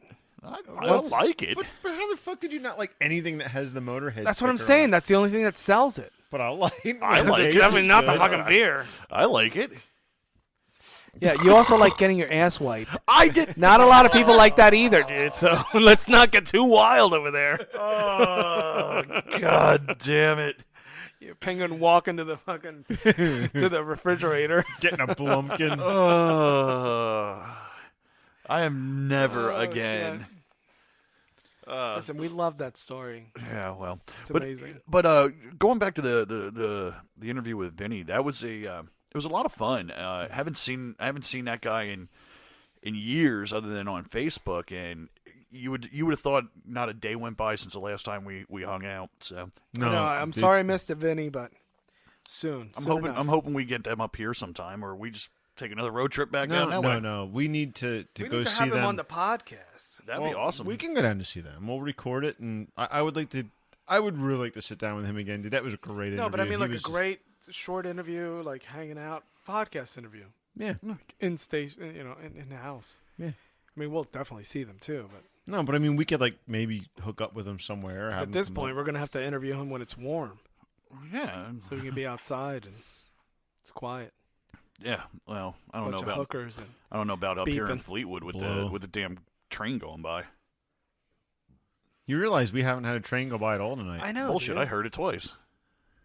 [SPEAKER 3] I don't like it.
[SPEAKER 1] But how the fuck could you not like anything that has the Motorhead?
[SPEAKER 2] That's what I'm
[SPEAKER 1] sticker on
[SPEAKER 2] saying.
[SPEAKER 1] it?
[SPEAKER 2] That's the only thing that sells it.
[SPEAKER 1] But I like it.
[SPEAKER 3] I like
[SPEAKER 2] It's
[SPEAKER 3] it.
[SPEAKER 2] definitely not the
[SPEAKER 1] good.
[SPEAKER 2] fucking beer.
[SPEAKER 3] I like it.
[SPEAKER 2] Yeah, you also like getting your ass wiped.
[SPEAKER 3] I did.
[SPEAKER 2] Not a lot of people like that either, dude. So let's not get too wild over there.
[SPEAKER 3] Oh God damn it!
[SPEAKER 2] You penguin walking to the fucking to the refrigerator.
[SPEAKER 1] Getting a Blumpkin.
[SPEAKER 3] I am never
[SPEAKER 2] Oh,
[SPEAKER 3] again.
[SPEAKER 2] Listen, we love that story.
[SPEAKER 3] Yeah, well,
[SPEAKER 2] It's amazing.
[SPEAKER 3] But going back to the interview with Vinny, that was it was a lot of fun. I haven't seen that guy in years, other than on Facebook, and you would have thought not a day went by since the last time we hung out. So
[SPEAKER 2] No, I'm sorry I missed it, Vinny, but soon.
[SPEAKER 3] I'm hoping we get them up here sometime, or we just take another road trip back down that way.
[SPEAKER 1] No. We need to
[SPEAKER 2] we
[SPEAKER 1] go
[SPEAKER 2] need to
[SPEAKER 1] see
[SPEAKER 2] have
[SPEAKER 1] them
[SPEAKER 2] him on the podcast.
[SPEAKER 3] That'd be awesome.
[SPEAKER 1] We can go down to see them. We'll record it, and I would like to. I would really like to sit down with him again, dude. That was a great interview.
[SPEAKER 2] No, but I mean,
[SPEAKER 1] He
[SPEAKER 2] like a
[SPEAKER 1] was just-
[SPEAKER 2] great short interview, like hanging out, podcast interview
[SPEAKER 1] Yeah.
[SPEAKER 2] in station, in the house.
[SPEAKER 1] Yeah.
[SPEAKER 2] I mean, we'll definitely see them too, but
[SPEAKER 1] No, but I mean, we could like maybe hook up with him somewhere. have
[SPEAKER 2] at
[SPEAKER 1] him
[SPEAKER 2] this
[SPEAKER 1] come
[SPEAKER 2] point,
[SPEAKER 1] up.
[SPEAKER 2] we're gonna have to interview him when it's warm,
[SPEAKER 3] Yeah,
[SPEAKER 2] so we can be outside and it's quiet.
[SPEAKER 3] yeah. Well, I don't
[SPEAKER 2] Bunch
[SPEAKER 3] know
[SPEAKER 2] of
[SPEAKER 3] about
[SPEAKER 2] hookers and
[SPEAKER 3] I don't know about up here in
[SPEAKER 2] beeping.
[SPEAKER 3] Fleetwood with
[SPEAKER 1] Blow.
[SPEAKER 3] the damn train going by.
[SPEAKER 1] You realize we haven't had a train go by at all tonight.
[SPEAKER 2] I know.
[SPEAKER 3] Bullshit!
[SPEAKER 2] dude.
[SPEAKER 3] I heard it twice.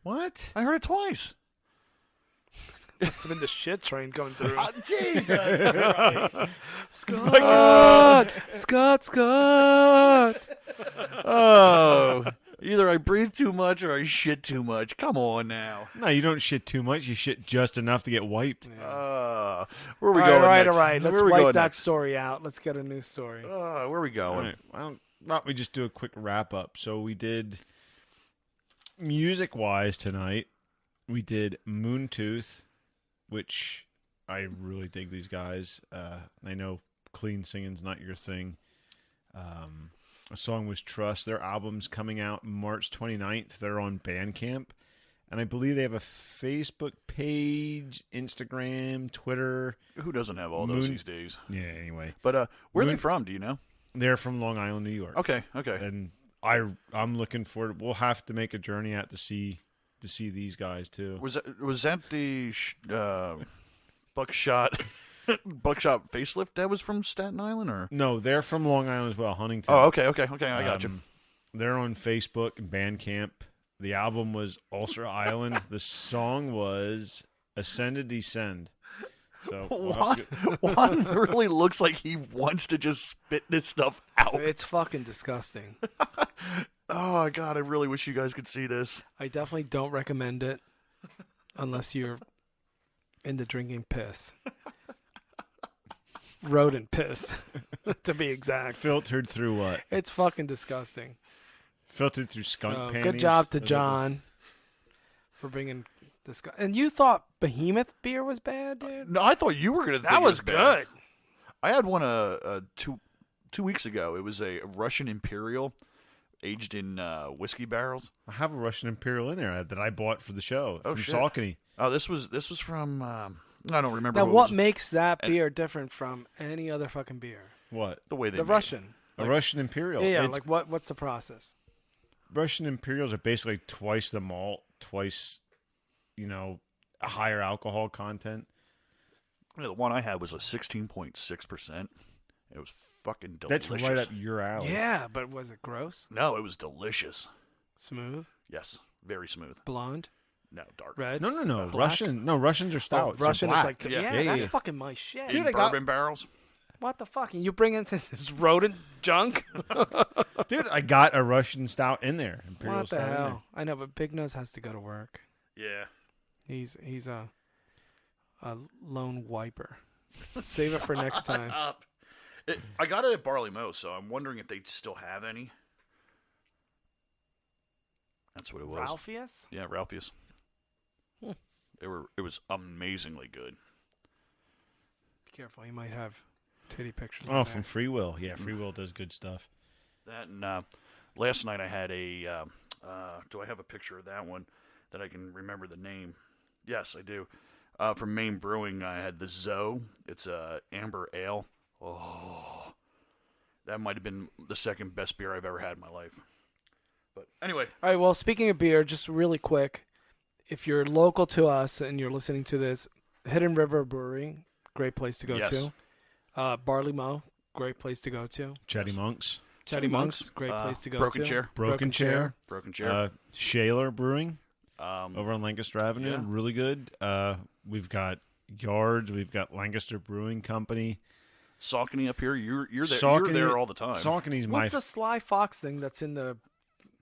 [SPEAKER 1] What?
[SPEAKER 3] I heard it twice.
[SPEAKER 2] Must have been the shit train going through.
[SPEAKER 3] Jesus Christ.
[SPEAKER 2] Scott.
[SPEAKER 3] Oh, either I breathe too much or I shit too much. Come on now.
[SPEAKER 1] No, you don't shit too much. You shit just enough to get wiped.
[SPEAKER 3] Where are
[SPEAKER 2] All
[SPEAKER 3] we
[SPEAKER 2] right,
[SPEAKER 3] going
[SPEAKER 2] all right,
[SPEAKER 3] next?
[SPEAKER 2] all right. Let's
[SPEAKER 3] Where are we
[SPEAKER 2] wipe
[SPEAKER 3] going
[SPEAKER 2] that
[SPEAKER 3] next?
[SPEAKER 2] story out. Let's get a new story.
[SPEAKER 3] Where are we
[SPEAKER 1] All
[SPEAKER 3] going?
[SPEAKER 1] right. Why don't we just do a quick wrap up? So we did music wise tonight. We did Moontooth, which I really dig these guys. I know clean singing's not your thing. A song was Trust. Their album's coming out March 29th. They're on Bandcamp. And I believe they have a Facebook page, Instagram, Twitter.
[SPEAKER 3] Who doesn't have all those these days?
[SPEAKER 1] Yeah, anyway.
[SPEAKER 3] But where are they
[SPEAKER 1] Moon-
[SPEAKER 3] from? Do you know?
[SPEAKER 1] They're from Long Island, New York.
[SPEAKER 3] Okay.
[SPEAKER 1] And I'm looking forward. We'll have to make a journey out to see these guys too.
[SPEAKER 3] Was that the Buckshot facelift that was from Staten Island, or?
[SPEAKER 1] No, they're from Long Island as well, Huntington.
[SPEAKER 3] Oh, okay. I got you.
[SPEAKER 1] They're on Facebook and Bandcamp. The album was Ulcer Island. The song was Ascend to Descend. So
[SPEAKER 3] Juan really looks like he wants to just spit this stuff out.
[SPEAKER 2] It's fucking disgusting.
[SPEAKER 3] Oh God, I really wish you guys could see this.
[SPEAKER 2] I definitely don't recommend it unless you're into drinking piss. Rodent piss, to be exact.
[SPEAKER 1] filtered through what?
[SPEAKER 2] It's fucking disgusting.
[SPEAKER 1] Filtered through skunk
[SPEAKER 2] So,
[SPEAKER 1] panties.
[SPEAKER 2] good job to
[SPEAKER 1] Is that
[SPEAKER 2] John for bringing disgust. And you thought Behemoth beer was bad, dude?
[SPEAKER 3] No, I thought you were gonna.
[SPEAKER 2] That
[SPEAKER 3] think it
[SPEAKER 2] was
[SPEAKER 3] bad.
[SPEAKER 2] good.
[SPEAKER 3] I had one 2 weeks ago. It was a Russian Imperial, aged in whiskey barrels.
[SPEAKER 1] I have a Russian Imperial in there that I bought for the show
[SPEAKER 3] Oh,
[SPEAKER 1] from
[SPEAKER 3] shit.
[SPEAKER 1] Saucony.
[SPEAKER 3] Oh, this was from. I don't remember.
[SPEAKER 2] Now,
[SPEAKER 3] who it
[SPEAKER 2] what
[SPEAKER 3] was.
[SPEAKER 2] makes that beer different from any other fucking beer?
[SPEAKER 1] What?
[SPEAKER 3] The way they
[SPEAKER 2] The
[SPEAKER 3] made it.
[SPEAKER 2] Russian.
[SPEAKER 1] A Russian Imperial.
[SPEAKER 2] Yeah,
[SPEAKER 1] It's-
[SPEAKER 2] like what's the process?
[SPEAKER 1] Russian Imperials are basically twice the malt, twice, a higher alcohol content.
[SPEAKER 3] Yeah, the one I had was a 16.6%. It was fucking delicious.
[SPEAKER 1] That's right up your alley.
[SPEAKER 2] Yeah, but was it gross?
[SPEAKER 3] No, it was delicious.
[SPEAKER 2] Smooth?
[SPEAKER 3] Yes, very smooth.
[SPEAKER 2] Blonde?
[SPEAKER 3] No, dark.
[SPEAKER 2] Red?
[SPEAKER 1] No.
[SPEAKER 2] Black?
[SPEAKER 1] Russians are stout.
[SPEAKER 2] Oh,
[SPEAKER 1] They're
[SPEAKER 2] Russian is
[SPEAKER 1] black.
[SPEAKER 2] like,
[SPEAKER 3] Yeah.
[SPEAKER 2] yeah, that's
[SPEAKER 1] yeah.
[SPEAKER 2] fucking my shit.
[SPEAKER 3] In
[SPEAKER 1] I got-
[SPEAKER 3] bourbon barrels.
[SPEAKER 2] What the fuck? And you bring into this rodent junk?
[SPEAKER 1] Dude, I got a Russian stout in there. Imperial
[SPEAKER 2] What the
[SPEAKER 1] stout in there.
[SPEAKER 2] hell? I know, but Bignose has to go to work.
[SPEAKER 3] Yeah.
[SPEAKER 2] He's a lone wiper. Save it for next time.
[SPEAKER 3] I got it at Barley Mow, so I'm wondering if they still have any. That's what it was.
[SPEAKER 2] Ralphius?
[SPEAKER 3] Yeah, Ralphie's. It was amazingly good.
[SPEAKER 2] Be careful, he might have titty pictures.
[SPEAKER 1] Oh,
[SPEAKER 2] in
[SPEAKER 1] from
[SPEAKER 2] there.
[SPEAKER 1] Free Will. Yeah, Free Will does good stuff.
[SPEAKER 3] That and last night I had a. Do I have a picture of that one? that I can remember the name. Yes, I do. From Maine Brewing, I had the Zoe. It's a amber ale. Oh, that might have been the second best beer I've ever had in my life. But anyway.
[SPEAKER 2] All right, well, speaking of beer, just really quick, if you're local to us and you're listening to this, Hidden River Brewery, great place to go to. Barley Mow, great place to go to.
[SPEAKER 1] Chatty Monks.
[SPEAKER 2] Chatty Monks, great place to go
[SPEAKER 3] Broken
[SPEAKER 2] to.
[SPEAKER 3] Chair.
[SPEAKER 1] Broken Chair.
[SPEAKER 3] Broken Chair.
[SPEAKER 1] Shaler Brewing over on Lancaster Avenue.
[SPEAKER 3] yeah.
[SPEAKER 1] Really good. We've got Yards. We've got Lancaster Brewing Company.
[SPEAKER 3] Saucony up here. You're there.
[SPEAKER 1] Saucony,
[SPEAKER 3] You're there all the time.
[SPEAKER 1] Saucony's my...
[SPEAKER 2] What's the Sly Fox thing that's in the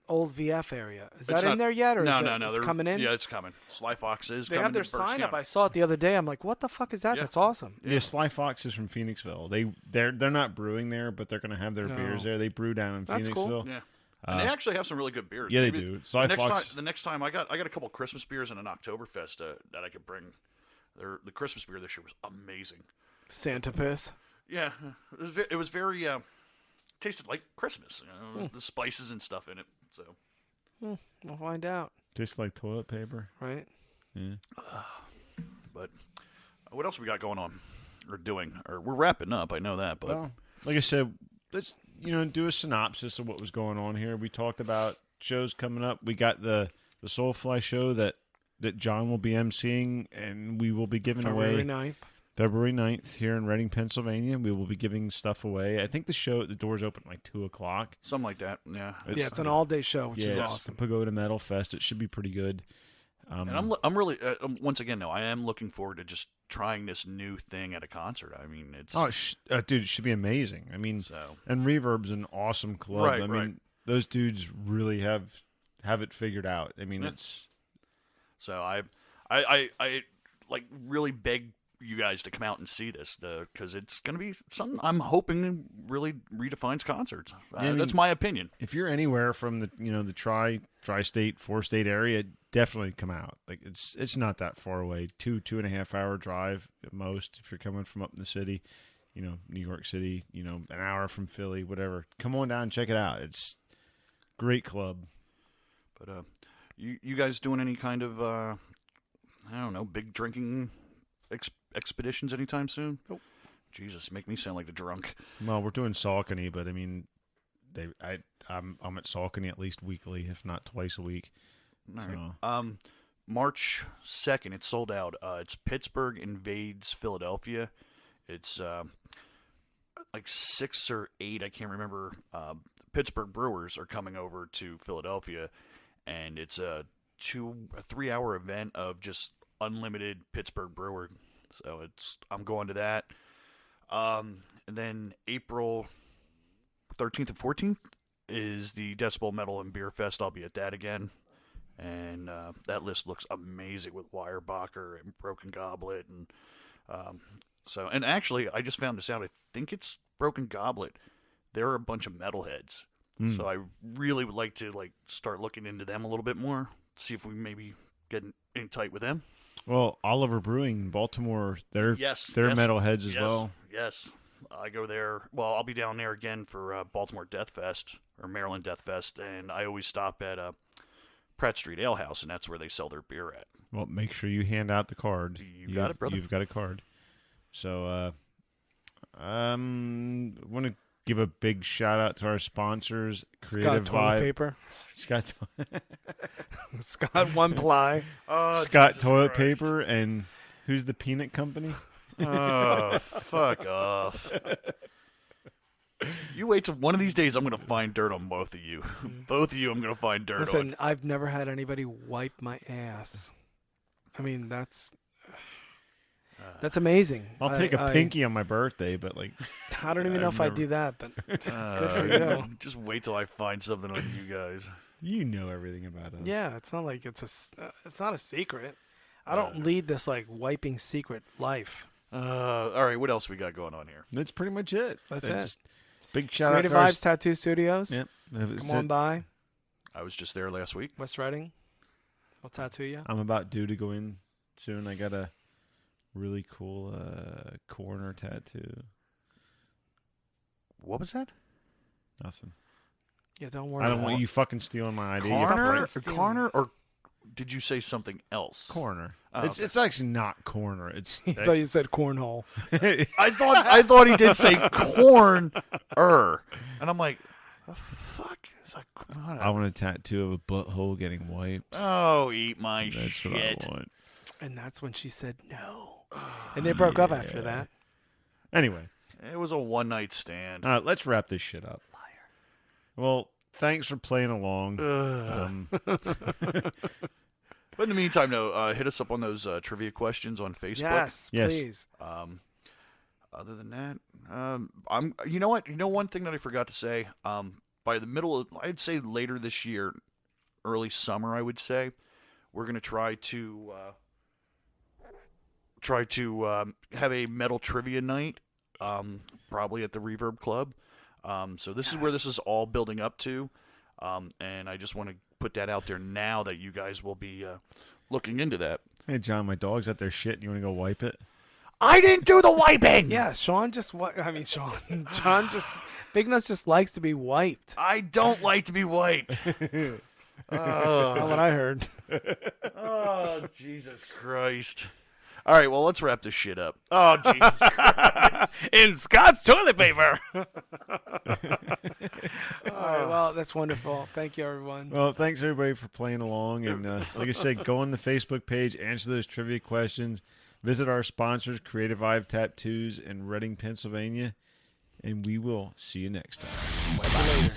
[SPEAKER 2] old VF area? Is that
[SPEAKER 3] not-
[SPEAKER 2] in there yet, or
[SPEAKER 3] No.
[SPEAKER 2] It's coming in?
[SPEAKER 3] Yeah, it's coming. Sly Fox is
[SPEAKER 2] They
[SPEAKER 3] coming.
[SPEAKER 2] have their
[SPEAKER 3] to Berks
[SPEAKER 2] sign up.
[SPEAKER 3] County.
[SPEAKER 2] I saw it the other day. I'm like, what the fuck is that?
[SPEAKER 3] Yeah.
[SPEAKER 2] That's awesome.
[SPEAKER 1] Yeah, Sly Fox is from Phoenixville. They're not brewing there, but they're going to have their
[SPEAKER 2] No.
[SPEAKER 1] beers there. They brew down in
[SPEAKER 2] That's
[SPEAKER 1] Phoenixville.
[SPEAKER 2] cool.
[SPEAKER 3] Yeah. And they actually have some really good beers.
[SPEAKER 1] Yeah,
[SPEAKER 3] Maybe
[SPEAKER 1] they do. Sly Fox.
[SPEAKER 3] The next time I got a couple Christmas beers and an Oktoberfest that I could bring. The Christmas beer this year was amazing.
[SPEAKER 2] Santa piss.
[SPEAKER 3] Yeah, it was very tasted like Christmas. You know, the spices and stuff in it. So
[SPEAKER 2] We'll find out,
[SPEAKER 1] Tastes like toilet paper.
[SPEAKER 2] right?
[SPEAKER 1] Yeah.
[SPEAKER 3] but what else we got going on or doing? Or we're wrapping up. I know that, but
[SPEAKER 1] Well, like I said, let's do a synopsis of what was going on here. We talked about shows coming up. We got the Soulfly show that John will be emceeing, and we will be giving
[SPEAKER 2] February
[SPEAKER 1] away
[SPEAKER 2] 9th.
[SPEAKER 1] February 9th here in Reading, Pennsylvania. We will be giving stuff away. I think the doors open like 2:00.
[SPEAKER 3] something like that. Yeah.
[SPEAKER 2] Yeah, it's an all-day show, which is
[SPEAKER 1] it's
[SPEAKER 2] awesome.
[SPEAKER 1] Pagoda Metal Fest. It should be pretty good.
[SPEAKER 3] And I'm really once again though I am looking forward to just trying this new thing at a concert. I mean it's
[SPEAKER 1] Dude, it should be amazing. I mean,
[SPEAKER 3] so
[SPEAKER 1] and Reverb's an awesome club.
[SPEAKER 3] Right,
[SPEAKER 1] I mean,
[SPEAKER 3] right.
[SPEAKER 1] those dudes really have it figured out. I mean,
[SPEAKER 3] Yeah.
[SPEAKER 1] it's
[SPEAKER 3] so I like really beg you guys to come out and see this because it's going to be something I'm hoping really redefines concerts.
[SPEAKER 1] I mean,
[SPEAKER 3] that's my opinion.
[SPEAKER 1] if you're anywhere from the tri-state, 4-state area, definitely come out. Like it's not that far away. 2.5 hour drive at most if you're coming from up in the city. New York City. An hour from Philly, whatever. Come on down and check it out. It's great club.
[SPEAKER 3] But you guys doing any kind of I don't know, big drinking expeditions anytime soon?
[SPEAKER 2] Nope.
[SPEAKER 3] Jesus, make me sound like the drunk.
[SPEAKER 1] Well, we're doing Saucony, but I mean, I'm at Saucony at least weekly, if not twice a week.
[SPEAKER 3] All
[SPEAKER 1] So-
[SPEAKER 3] right. March 2nd, it's sold out. It's Pittsburgh invades Philadelphia. It's like 6 or 8, I can't remember. Pittsburgh Brewers are coming over to Philadelphia, and it's a 3-hour event of just unlimited Pittsburgh Brewer. So I'm going to that. And then April 13th and 14th is the Decibel Metal and Beer Fest. I'll be at that again. And that list looks amazing with Weyerbacher and Broken Goblet. And actually, I just found this out. I think it's Broken Goblet. They're a bunch of metalheads. So I really would like to start looking into them a little bit more. See if we maybe get in tight with them.
[SPEAKER 1] Well, Oliver Brewing in Baltimore, they're metalheads as well.
[SPEAKER 3] Yes, I go there. Well, I'll be down there again for Baltimore Death Fest or Maryland Death Fest, and I always stop at Pratt Street Ale House, and that's where they sell their beer at.
[SPEAKER 1] Well, make sure you hand out the card.
[SPEAKER 3] You got it, brother.
[SPEAKER 1] You've got a card. So, I want to give a big shout out to our sponsors, Creative
[SPEAKER 2] Scott Toilet
[SPEAKER 1] Vibe.
[SPEAKER 2] Paper.
[SPEAKER 1] Scott
[SPEAKER 2] Scott One Ply.
[SPEAKER 3] Oh,
[SPEAKER 1] Scott
[SPEAKER 3] Jesus
[SPEAKER 1] Toilet
[SPEAKER 3] Christ.
[SPEAKER 1] Paper, and who's the peanut company?
[SPEAKER 3] Oh, fuck off. You wait till one of these days I'm going to find dirt on both of you. Both of you I'm going to find dirt
[SPEAKER 2] Listen,
[SPEAKER 3] on.
[SPEAKER 2] I've never had anybody wipe my ass. I mean, that's amazing.
[SPEAKER 1] I'll take a pinky on my birthday, but
[SPEAKER 2] I don't even know if I do that, but good for you.
[SPEAKER 3] Just wait till I find something on you guys.
[SPEAKER 1] you know everything about us.
[SPEAKER 2] Yeah, it's not like it's not a secret. I don't lead this wiping secret life.
[SPEAKER 3] All right, what else we got going on here?
[SPEAKER 1] That's pretty much it.
[SPEAKER 2] That's
[SPEAKER 1] Just
[SPEAKER 2] it.
[SPEAKER 1] Big shout
[SPEAKER 2] Creative
[SPEAKER 1] out to our
[SPEAKER 2] Vibes Tattoo Studios.
[SPEAKER 1] Yep.
[SPEAKER 2] Come on by
[SPEAKER 3] I was just there last week.
[SPEAKER 2] West Reading. I'll tattoo you.
[SPEAKER 1] I'm about due to go in soon. I got a really cool corner tattoo.
[SPEAKER 3] What was that?
[SPEAKER 1] Nothing.
[SPEAKER 2] Yeah, don't worry.
[SPEAKER 1] I don't
[SPEAKER 2] about
[SPEAKER 1] want
[SPEAKER 2] it.
[SPEAKER 1] you fucking stealing my idea.
[SPEAKER 3] Corner,
[SPEAKER 2] Stop
[SPEAKER 3] corner or did you say something else?
[SPEAKER 1] Corner.
[SPEAKER 3] Oh, okay.
[SPEAKER 1] It's actually not corner. It's
[SPEAKER 2] I thought you said cornhole.
[SPEAKER 3] I thought he did say corn and I'm like, the fuck is a
[SPEAKER 1] I want a tattoo of a butthole getting wiped.
[SPEAKER 3] Oh, eat my
[SPEAKER 1] That's
[SPEAKER 3] shit.
[SPEAKER 1] what I want.
[SPEAKER 2] And that's when she said no. And they broke up after that.
[SPEAKER 1] Anyway.
[SPEAKER 3] It was a one-night stand.
[SPEAKER 1] Let's wrap this shit up. Liar. Well, thanks for playing along.
[SPEAKER 3] But in the meantime, hit us up on those trivia questions on Facebook.
[SPEAKER 2] Yes, please.
[SPEAKER 3] Other than that, you know what? You know one thing that I forgot to say. By the middle, I'd say later this year, early summer, I would say, we're gonna try to have a metal trivia night, probably at the Reverb Club. So this is where this is all building up to, and I just want to put that out there now that you guys will be looking into that.
[SPEAKER 1] Hey, John, my dog's at their shit. You want to go wipe it?
[SPEAKER 3] I didn't do the wiping!
[SPEAKER 2] Yeah, John just Bignose just likes to be wiped.
[SPEAKER 3] I don't like to be wiped.
[SPEAKER 2] That's not what I heard.
[SPEAKER 3] Oh, Jesus Christ. All right, well, let's wrap this shit up. Oh, Jesus Christ.
[SPEAKER 2] In Scott's toilet paper. All right, well, that's wonderful. Thank you, everyone.
[SPEAKER 1] Well, thanks, everybody, for playing along. And like I said, go on the Facebook page, answer those trivia questions. Visit our sponsors, Creative Vive Tattoos in Reading, Pennsylvania. And we will see you next time.
[SPEAKER 2] Bye. Later.